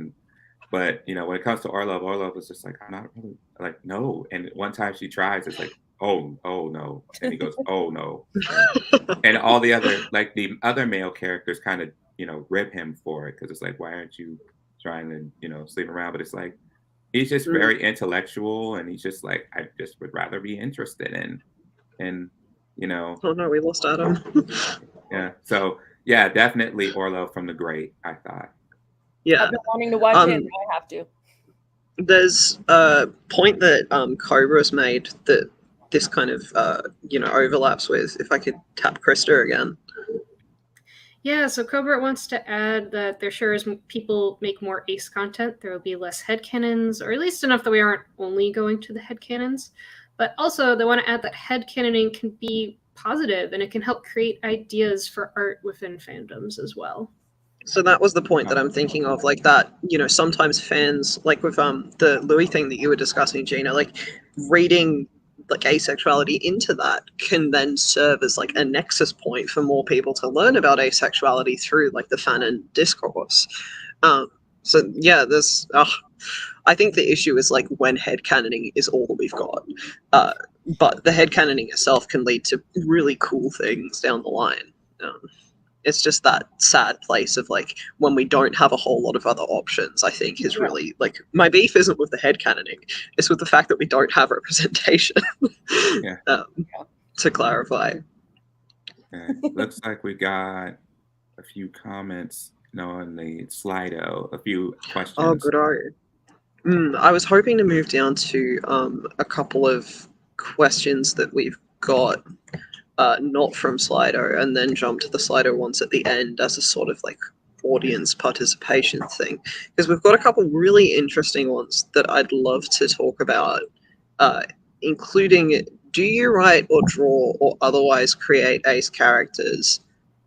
but when it comes to Orlo is just I'm not really no. And one time she tries, it's oh no, and he goes oh no, and all the other the other male characters kind of rip him for it, because it's why aren't you trying to sleep around? But it's he's just very intellectual, and he's just I just would rather be interested in, and oh no, we lost Adam. Yeah, so yeah, definitely Orlo from The Great, I thought. Yeah, I've been wanting to watch it, and I have to. There's a point that Cobra's made that this kind of overlaps with. If I could tap Krista again. Yeah, so Cobra wants to add that they're sure as people make more ace content, there will be less headcanons, or at least enough that we aren't only going to the headcanons. But also, they want to add that headcanoning can be positive, and it can help create ideas for art within fandoms as well. So that was the point that I'm thinking of, that, sometimes fans, with the Louis thing that you were discussing, Gina, reading asexuality into that can then serve as a nexus point for more people to learn about asexuality through the fanon discourse. So yeah, there's I think the issue is when headcanoning is all that we've got, but the headcanoning itself can lead to really cool things down the line. It's just that sad place of when we don't have a whole lot of other options, I think is really my beef isn't with the headcanoning, it's with the fact that we don't have representation. To clarify. Looks like we got a few comments on the Slido, a few questions. Oh, good. I was hoping to move down to a couple of questions that we've got not from Slido, and then jump to the Slido ones at the end as a sort of audience participation thing, because we've got a couple really interesting ones that I'd love to talk about including, do you write or draw or otherwise create ace characters?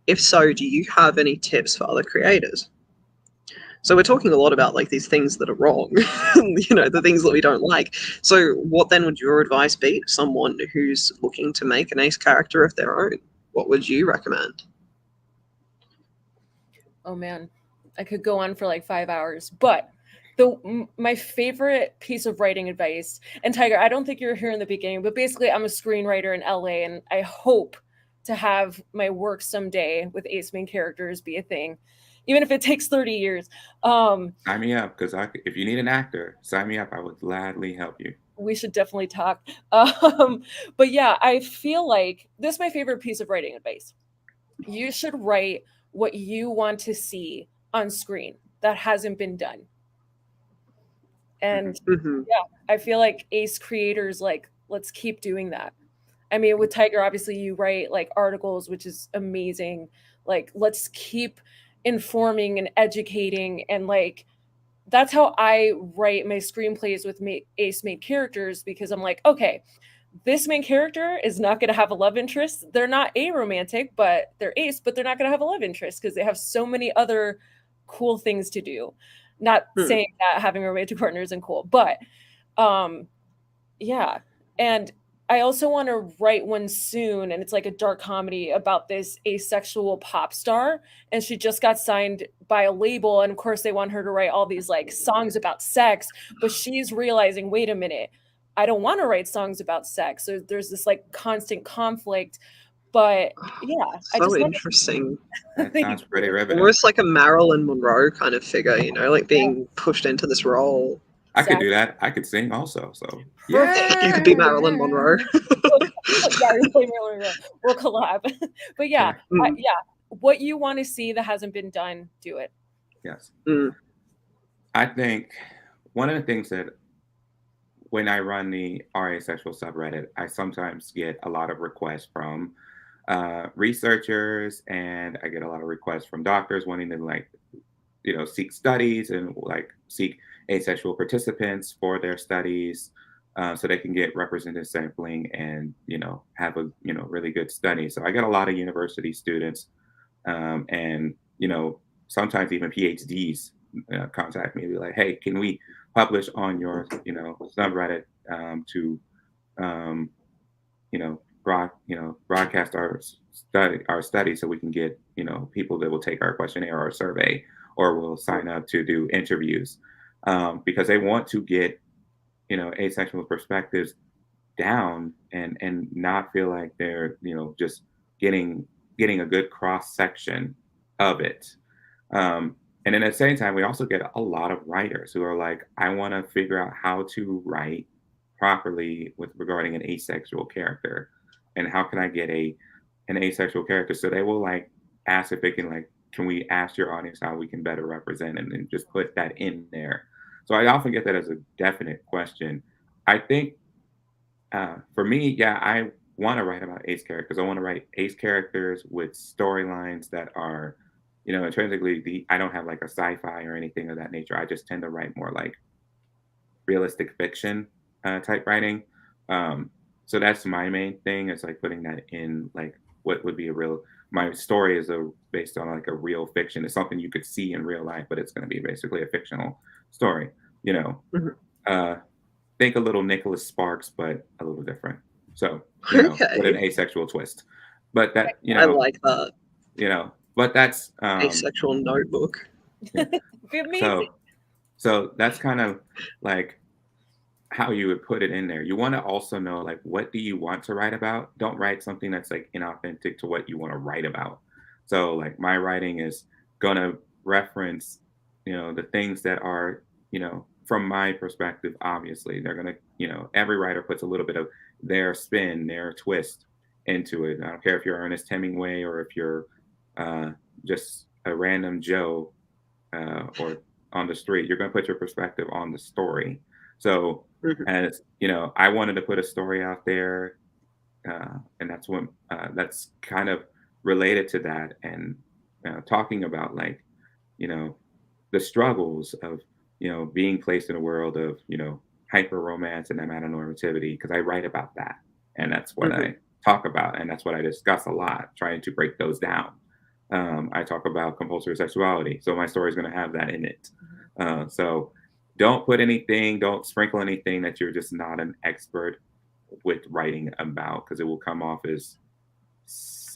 If so, do you have any tips for other creators? So we're talking a lot about like these things that are wrong, the things that we don't like. So what then would your advice be to someone who's looking to make an ace character of their own? What would you recommend? Oh man, I could go on for like 5 hours, but my favorite piece of writing advice, and Tiger, I don't think you were here in the beginning, but basically I'm a screenwriter in LA, and I hope to have my work someday with ace main characters be a thing, even if it takes 30 years. Sign me up, because if you need an actor, sign me up. I would gladly help you. We should definitely talk. But yeah, I feel like this is my favorite piece of writing advice. You should write what you want to see on screen that hasn't been done. And yeah, I feel like ace creators, like, let's keep doing that. I mean, with Tiger, obviously you write like articles, which is amazing. Like, let's keep informing and educating, and like that's how I write my screenplays with ace main characters, because I'm like, okay, this main character is not going to have a love interest. They're not aromantic, but they're ace, but they're not going to have a love interest because they have so many other cool things to do. Not saying that having a romantic partner isn't cool, but yeah. And I also want to write one soon, and it's like a dark comedy about this asexual pop star, and she just got signed by a label, and of course they want her to write all these like songs about sex, but she's realizing, wait a minute, I don't want to write songs about sex. So there's this like constant conflict. But yeah, so interesting. That sounds pretty riveting. Almost like a Marilyn Monroe kind of figure, like being pushed into this role. I could do that. I could sing also. So yeah, you could be Marilyn Monroe. We'll collab. But yeah, what you want to see that hasn't been done, do it. Yes. I think one of the things that when I run the Asexual subreddit, I sometimes get a lot of requests from researchers, and I get a lot of requests from doctors wanting to seek studies and seek asexual participants for their studies, so they can get representative sampling and have a really good study. So I get a lot of university students, and sometimes even PhDs contact me and be like, hey, can we publish on your subreddit to broadcast our study so we can get people that will take our questionnaire or survey or will sign up to do interviews, because they want to get asexual perspectives down and not feel like they're just getting a good cross section of it. And then at the same time, we also get a lot of writers who are like, I want to figure out how to write properly regarding an asexual character, and how can I get an asexual character. So they will ask if they can we ask your audience how we can better represent, and then just put that in there. So I often get that as a definite question. I think for me, I want to write about ace characters. I want to write ace characters with storylines that are intrinsically I don't have a sci-fi or anything of that nature. I just tend to write more realistic fiction type writing. So that's my main thing. It's putting that in what would be my story is based on a real fiction. It's something you could see in real life, but it's going to be basically a fictional story. Think a little Nicholas Sparks, but a little different. So with an asexual twist. But that I like that. But that's asexual notebook. Yeah. So that's kind of how you would put it in there. You want to also know what do you want to write about? Don't write something that's inauthentic to what you want to write about. So my writing is gonna reference the things that are from my perspective. Obviously they're gonna every writer puts a little bit of their spin, their twist into it. I don't care if you're Ernest Hemingway or if you're just a random Joe or on the street. You're gonna put your perspective on the story. So as I wanted to put a story out there, and that's when that's kind of related to that, and talking about the struggles of being placed in a world of hyper romance and amatonormativity, because I write about that, and that's what I talk about, and that's what I discuss a lot, trying to break those down. I talk about compulsory sexuality, so my story is going to have that in it. So don't sprinkle anything that you're just not an expert with writing about, because it will come off as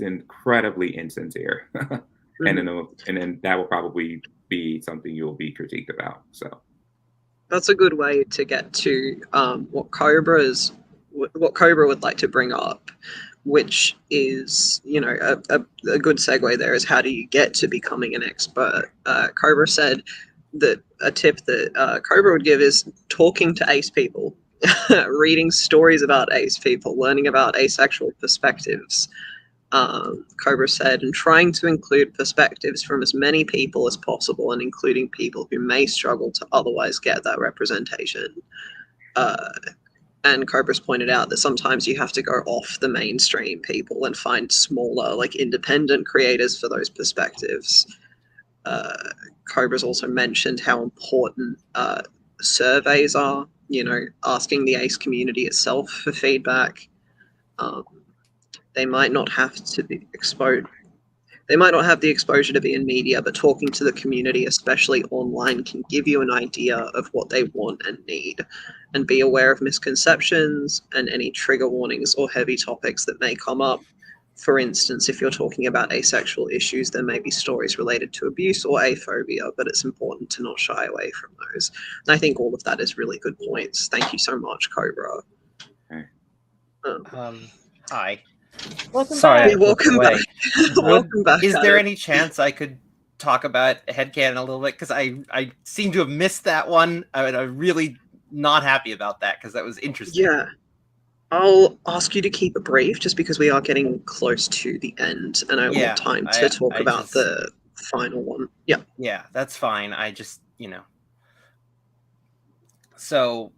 incredibly insincere. And then that will probably be something you'll be critiqued about. So that's a good way to get to what Cobra would like to bring up, which is, you know, a good segue there is, how do you get to becoming an expert? Cobra said that a tip that Cobra would give is talking to ace people, reading stories about ace people, learning about asexual perspectives. Cobra said, and trying to include perspectives from as many people as possible, and including people who may struggle to otherwise get that representation. And Cobra's pointed out that sometimes you have to go off the mainstream people and find smaller, like, independent creators for those perspectives. Cobra's also mentioned how important surveys are, you know, asking the ace community itself for feedback. They might not have to be exposed. They might not have the exposure to be in media, but talking to the community, especially online, can give you an idea of what they want and need, and be aware of misconceptions and any trigger warnings or heavy topics that may come up. For instance, if you're talking about asexual issues, there may be stories related to abuse or aphobia, but it's important to not shy away from those. And I think all of that is really good points. Thank you so much, Cobra. Hi. Welcome Sorry, back. I looked Welcome away. back. Welcome back. Is there Adam. any chance I could talk about Headcannon a little bit? Because I seem to have missed that one. I'm really not happy about that, because that was interesting. Yeah. I'll ask you to keep it brief, just because we are getting close to the end, and I want time to talk about the final one. Yeah. Yeah, that's fine. I just, you know. So,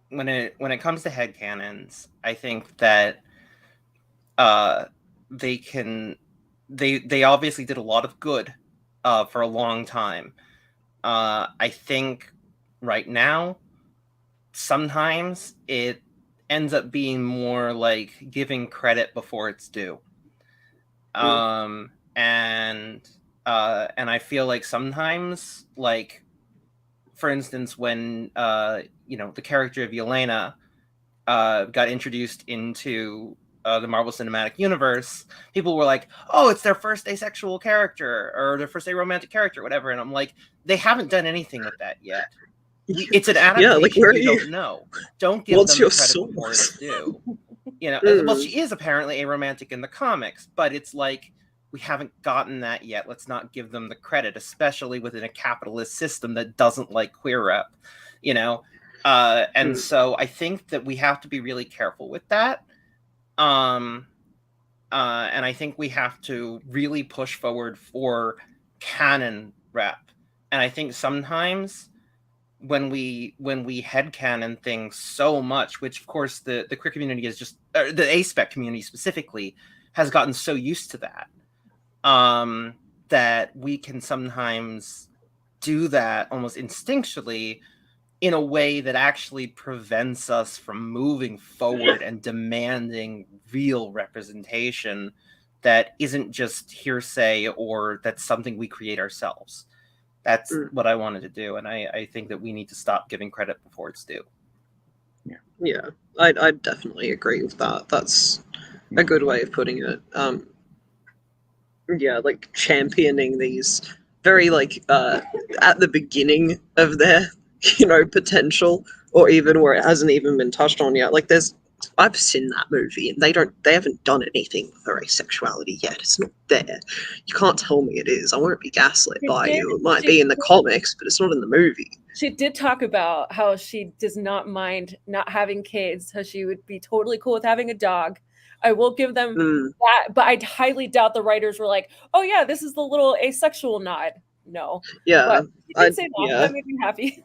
when it comes to headcanons, I think that they obviously did a lot of good for a long time. I think right now, sometimes it ends up being more like giving credit before it's due. And I feel like sometimes, like, for instance, when you know, the character of Yelena got introduced into the Marvel Cinematic Universe, people were like, "Oh, it's their first asexual character or their first aromantic character, whatever." And I'm like, they haven't done anything with that yet. It's an adaptation. Yeah, like, where are you? Don't know. Don't give What's them your the credit source? before it's due. You know, well, she is apparently aromantic in the comics, but it's like, we haven't gotten that yet. Let's not give them the credit, especially within a capitalist system that doesn't like queer rep, you know? And so I think that we have to be really careful with that. And I think we have to really push forward for canon rep. And I think sometimes when we headcanon things so much, which of course the queer community is just, the aspec community specifically has gotten so used to that, that we can sometimes do that almost instinctually in a way that actually prevents us from moving forward and demanding real representation that isn't just hearsay or that's something we create ourselves. That's what I wanted to do, and I think that we need to stop giving credit before it's due. Yeah, I definitely agree with that. That's a good way of putting it. Yeah, like, championing these very, like, at the beginning of their, you know, potential, or even where it hasn't even been touched on yet. Like, I've seen that movie, and they haven't done anything for asexuality yet. It's not there. You can't tell me it is. I won't be gaslit by you. It might be in the comics, but it's not in the movie. She did talk about how she does not mind not having kids, how she would be totally cool with having a dog. I will give them that, but I highly doubt the writers were like, "Oh yeah, this is the little asexual nod." No. Yeah, but she did say that. yeah. That made me happy.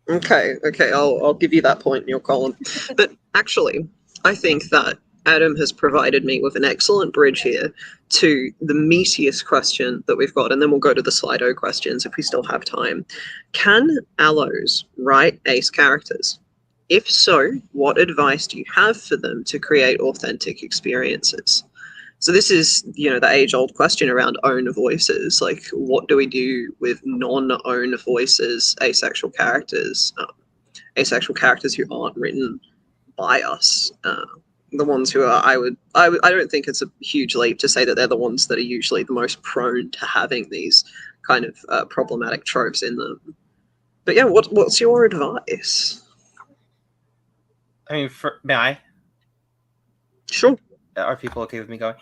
Okay, I'll give you that point in your column. But actually, I think that Adam has provided me with an excellent bridge here to the meatiest question that we've got, and then we'll go to the Slido questions if we still have time. Can allos write ace characters? If so, what advice do you have for them to create authentic experiences? So this is, the age-old question around own voices. Like, what do we do with non-own voices, asexual characters who aren't written by us? The ones who are, I don't think it's a huge leap to say that they're the ones that are usually the most prone to having these kind of problematic tropes in them. But yeah, what's your advice? I mean, may I? Sure. Are people okay with me going?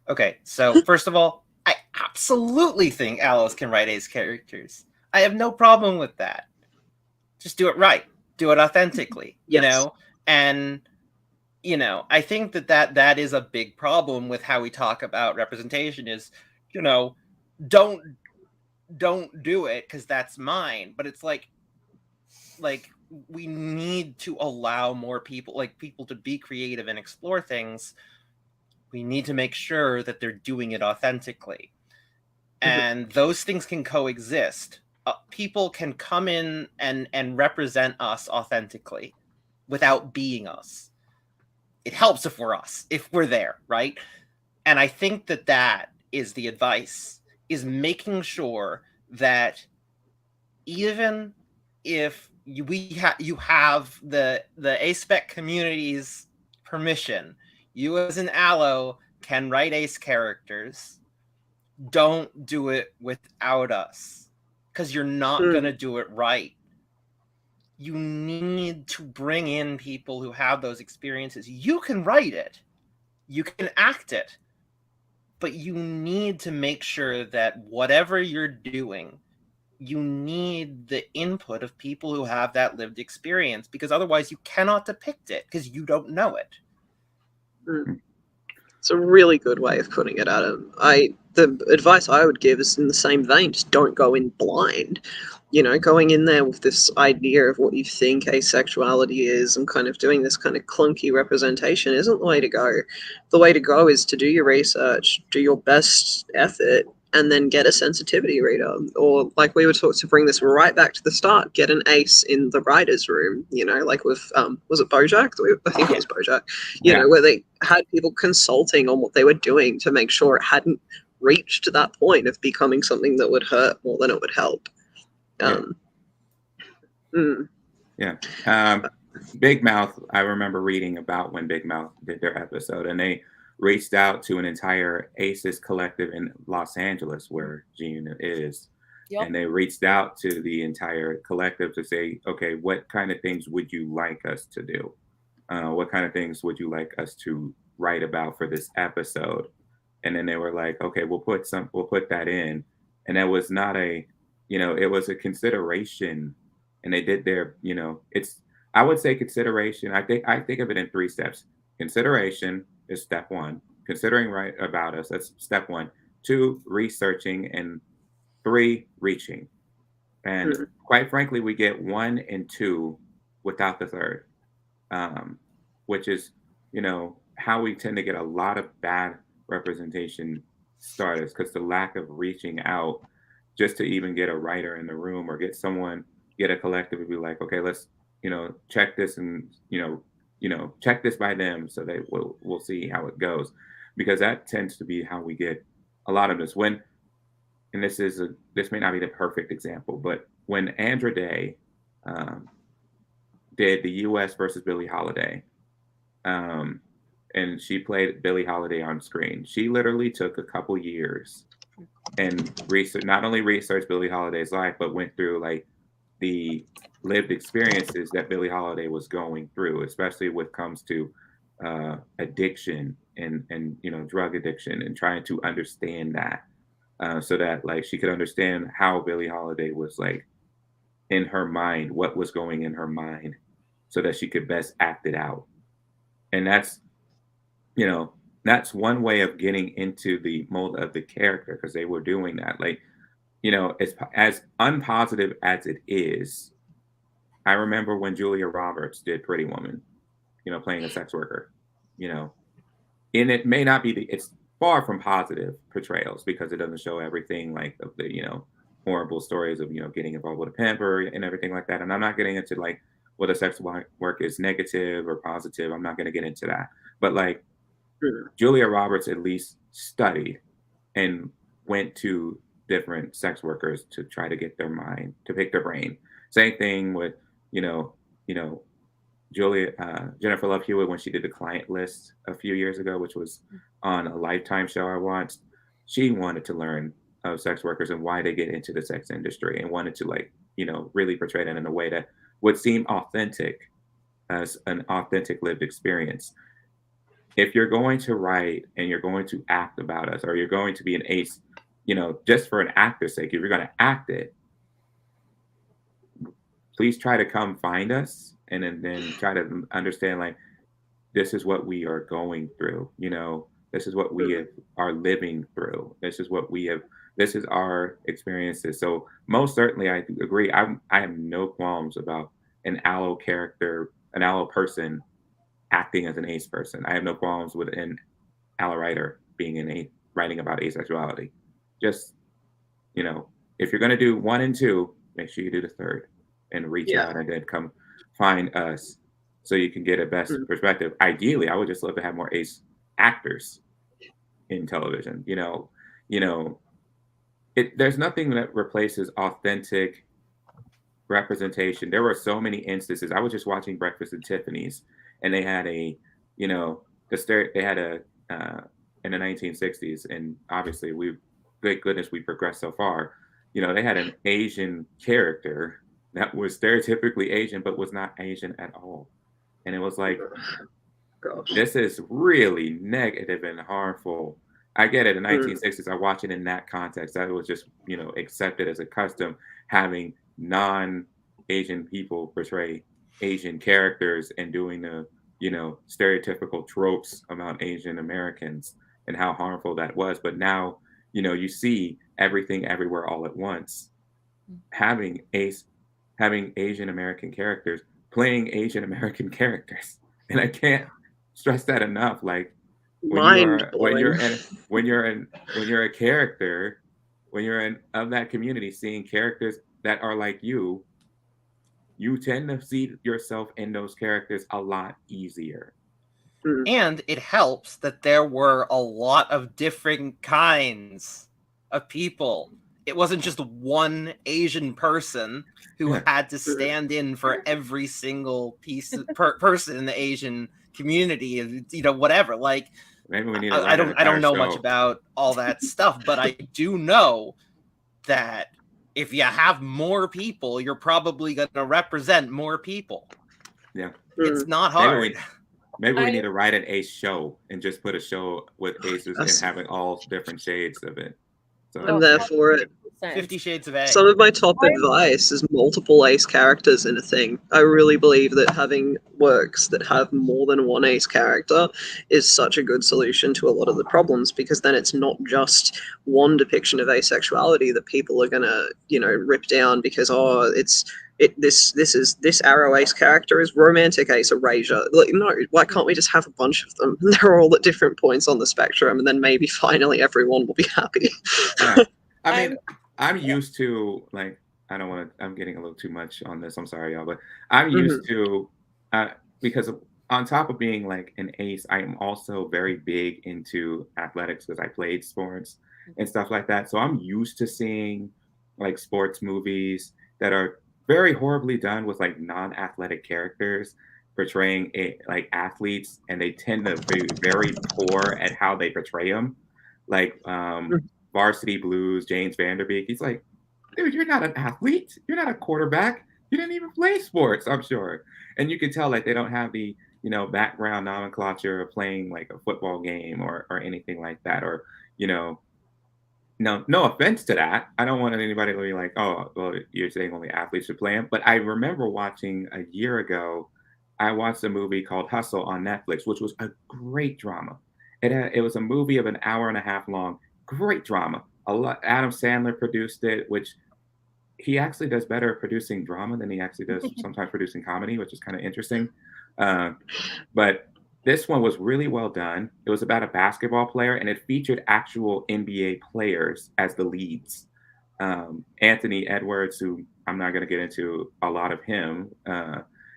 Okay, so first of all, I absolutely think allos can write ace characters. I have no problem with that. Just do it right. Do it authentically, Yes. And, I think that is a big problem with how we talk about representation is, don't do it because that's mine. But it's like we need to allow more people to be creative and explore things. We need to make sure that they're doing it authentically. And those things can coexist. People can come in and represent us authentically without being us. It helps if we're us, if we're there, right? And I think that is the advice, is making sure that even if you have the ASPEC community's permission, you as an allo can write ace characters. Don't do it without us, because you're not going to do it right. You need to bring in people who have those experiences. You can write it, you can act it, but you need to make sure that whatever you're doing, you need the input of people who have that lived experience, because otherwise you cannot depict it because you don't know it. It's a really good way of putting it, Adam. The advice I would give is in the same vein. Just don't go in blind. Going in there with this idea of what you think asexuality is and kind of doing this kind of clunky representation isn't the way to go. The way to go is to do your research, do your best effort, and then get a sensitivity reader. Or, like we were taught, to bring this right back to the start, get an ace in the writer's room, like with, was it BoJack? I think it was BoJack, where they had people consulting on what they were doing to make sure it hadn't reached to that point of becoming something that would hurt more than it would help. Big Mouth, I remember reading about when Big Mouth did their episode, and they reached out to an entire ACES collective in Los Angeles, where Gina is. Yep. And they reached out to the entire collective to say, okay, what kind of things would you like us to do? What kind of things would you like us to write about for this episode? And then they were like, okay, we'll put that in. And that was not it was a consideration. And they did their, I would say consideration. I think of it in 3 steps. Consideration is step 1. Considering right about us, that's step 1. 2, researching, and 3, reaching. And quite frankly, we get 1 and 2 without the 3rd, which is, how we tend to get a lot of bad representation starters, because the lack of reaching out just to even get a writer in the room or get a collective to be like, okay, let's, check this and, check this by them so that we'll see how it goes. Because that tends to be how we get a lot of this. And this may not be the perfect example, but when Andra Day did the US versus Billie Holiday, and she played Billie Holiday on screen, she literally took a couple years and not only researched Billie Holiday's life, but went through like the lived experiences that Billie Holiday was going through, especially when it comes to addiction and drug addiction, and trying to understand that, so that like she could understand how Billie Holiday was like in her mind, what was going in her mind, so that she could best act it out. And that's one way of getting into the mold of the character, because they were doing that. Like, as unpositive as it is, I remember when Julia Roberts did Pretty Woman, playing a sex worker, and it may not be it's far from positive portrayals because it doesn't show everything like of the horrible stories of getting involved with a pimp and everything like that. And I'm not getting into like whether sex work is negative or positive. I'm not going to get into that. But like Julia Roberts at least studied and went to different sex workers to try to get their mind, to pick their brain. Same thing with Jennifer Love Hewitt when she did the client list a few years ago, which was on a Lifetime show I watched. She wanted to learn of sex workers and why they get into the sex industry, and wanted to really portray that in a way that would seem authentic, as an authentic lived experience. If you're going to write and you're going to act about us, or you're going to be an ace, just for an actor's sake, if you're going to act it, please try to come find us and then try to understand like this is what we are going through. This is what we are living through. This is what we have. This is our experiences. So most certainly, I agree. I have no qualms about an allo character, an allo person acting as an ace person. I have no qualms with an allo writer being writing about asexuality. Just if you're going to do 1 and 2, make sure you do the third and reach out and then come find us so you can get a best perspective. Ideally, I would just love to have more ace actors in television. There's nothing that replaces authentic representation. There were so many instances. I was just watching Breakfast at Tiffany's, and they had in the 1960s, and obviously thank goodness we progressed so far. They had an Asian character that was stereotypically Asian, but was not Asian at all. And it was like, this is really negative and harmful. I get it. In the 1960s, I watch it in that context. That was just, accepted as a custom, having non-Asian people portray Asian characters and doing the, stereotypical tropes about Asian Americans and how harmful that was. But now, you see everything everywhere all at once, having Asian American characters playing Asian American characters. And I can't stress that enough. Like when you're a character, when you're of that community, seeing characters that are like you tend to see yourself in those characters a lot easier. And it helps that there were a lot of different kinds of people. It wasn't just one Asian person who had to stand in for every single person in the Asian community, whatever. Like, maybe we need. I don't know much about all that stuff, but I do know that if you have more people, you're probably going to represent more people. Yeah, it's not hard. Maybe we need to write an ace show and just put a show with aces and having all different shades of it. So I'm there for it. 50 Shades of A. Some of my top advice is multiple ace characters in a thing. I really believe that having works that have more than one ace character is such a good solution to a lot of the problems, because then it's not just one depiction of asexuality that people are gonna, rip down because this arrow ace character is romantic ace erasure. Like, no, why can't we just have a bunch of them? They're all at different points on the spectrum, and then maybe finally everyone will be happy. Yeah. I mean, I'm used to, like, I'm getting a little too much on this. I'm sorry, y'all, but I'm used to, because on top of being like an ace, I am also very big into athletics because I played sports and stuff like that. So I'm used to seeing like sports movies that are very horribly done with like non-athletic characters portraying like athletes, and they tend to be very poor at how they portray them. Like, Varsity Blues, James Vanderbeek. He's like, dude, you're not an athlete. You're not a quarterback. You didn't even play sports, I'm sure. And you can tell like they don't have the, background nomenclature of playing like a football game or anything like that. Or, no offense to that. I don't want anybody to be like, oh, well, you're saying only athletes should play them. But I remember watching a year ago, I watched a movie called Hustle on Netflix, which was a great drama. It was a movie of an hour and a half long. Great drama. Adam Sandler produced it, which he actually does better at producing drama than he actually does sometimes producing comedy, which is kind of interesting. But This one was really well done. It was about a basketball player, and it featured actual NBA players as the leads. Anthony Edwards, who I'm not going to get into a lot of him,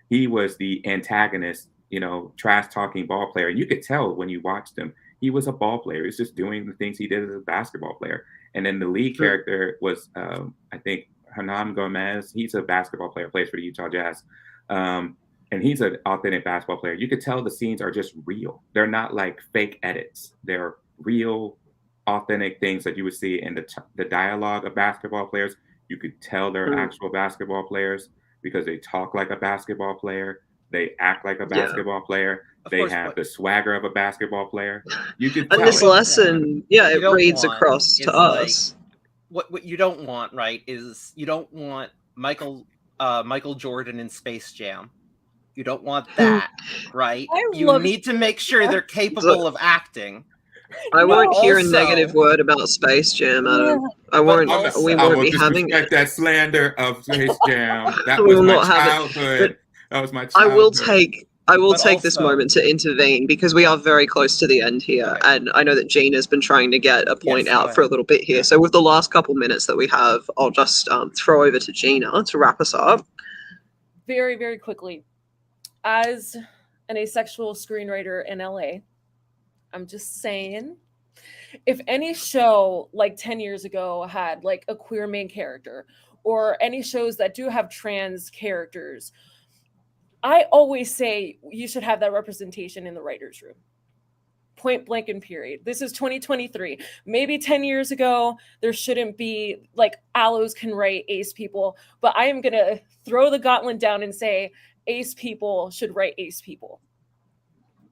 he was the antagonist, trash talking ball player. And you could tell when you watched him, he was a ball player. He was just doing the things he did as a basketball player. And then the lead character was, I think, Hernan Gomez. He's a basketball player, plays for the Utah Jazz. And he's an authentic basketball player. You could tell the scenes are just real. They're not like fake edits. They're real, authentic things that you would see in the dialogue of basketball players. You could tell they're actual basketball players because they talk like a basketball player. They act like a basketball player. They have the swagger of a basketball player. You could tell. And this lesson, it reads across to us. What you don't want, right, is you don't want Michael Jordan in Space Jam. You don't want that, right? You need to make sure they're capable of acting. I won't hear a negative word about Space Jam, Adam. I won't. We won't be having that slander of Space Jam. That was my childhood. That was my childhood. I will take this moment to intervene because we are very close to the end here, and I know that Gina's been trying to get a point out for a little bit here. So with the last couple minutes that we have, I'll just throw over to Gina to wrap us up. Very, very quickly. As an asexual screenwriter in LA, I'm just saying, if any show like 10 years ago had like a queer main character, or any shows that do have trans characters, I always say you should have that representation in the writer's room. Point blank and period. This is 2023. Maybe 10 years ago, there shouldn't be like allos can write ace people, but I am going to throw the gauntlet down and say ace people should write ace people.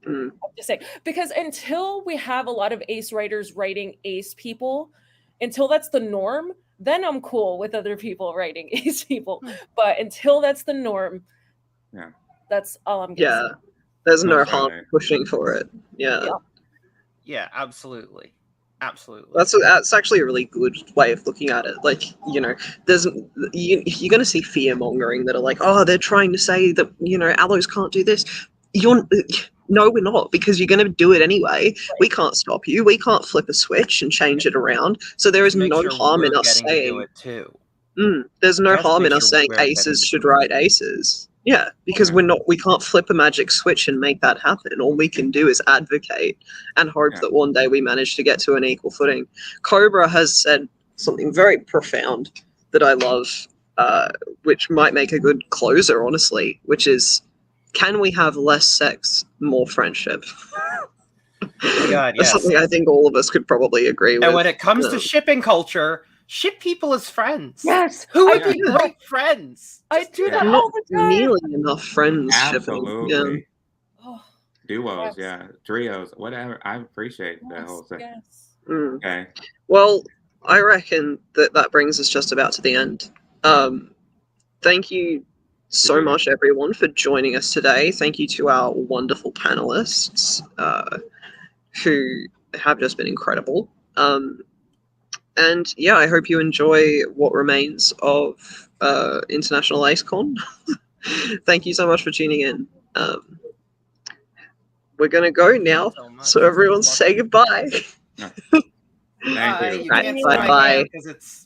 I'm just saying, because until we have a lot of ace writers writing ace people, until that's the norm, then I'm cool with other people writing ace people. But until that's the norm, that's all I'm going to say. There's no harm pushing for it. Yeah, absolutely. Absolutely. That's actually a really good way of looking at it. Like, you're going to see fear mongering that are like, oh, they're trying to say that, allos can't do this. No, we're not, because you're going to do it anyway. We can't stop you. We can't flip a switch and change it around. So there is no harm in us saying. There's no harm in us saying aces should write aces. Yeah, because we can't flip a magic switch and make that happen. All we can do is advocate and hope that one day we manage to get to an equal footing. Cobra has said something very profound that I love, which might make a good closer, honestly, which is, can we have less sex, more friendship? That's something I think all of us could probably agree with. And when it comes to shipping culture, ship people as friends. Yes. Who would be great friends? I do that all the time. Nearly enough friends. Absolutely. Duos, trios, whatever. I appreciate that whole thing. Okay. Well, I reckon that brings us just about to the end. Thank you so much, everyone, for joining us today. Thank you to our wonderful panelists who have just been incredible. And I hope you enjoy what remains of International AceCon. Thank you so much for tuning in. We're going to go now, so everyone say goodbye. Thank you. Bye. Bye. Because it's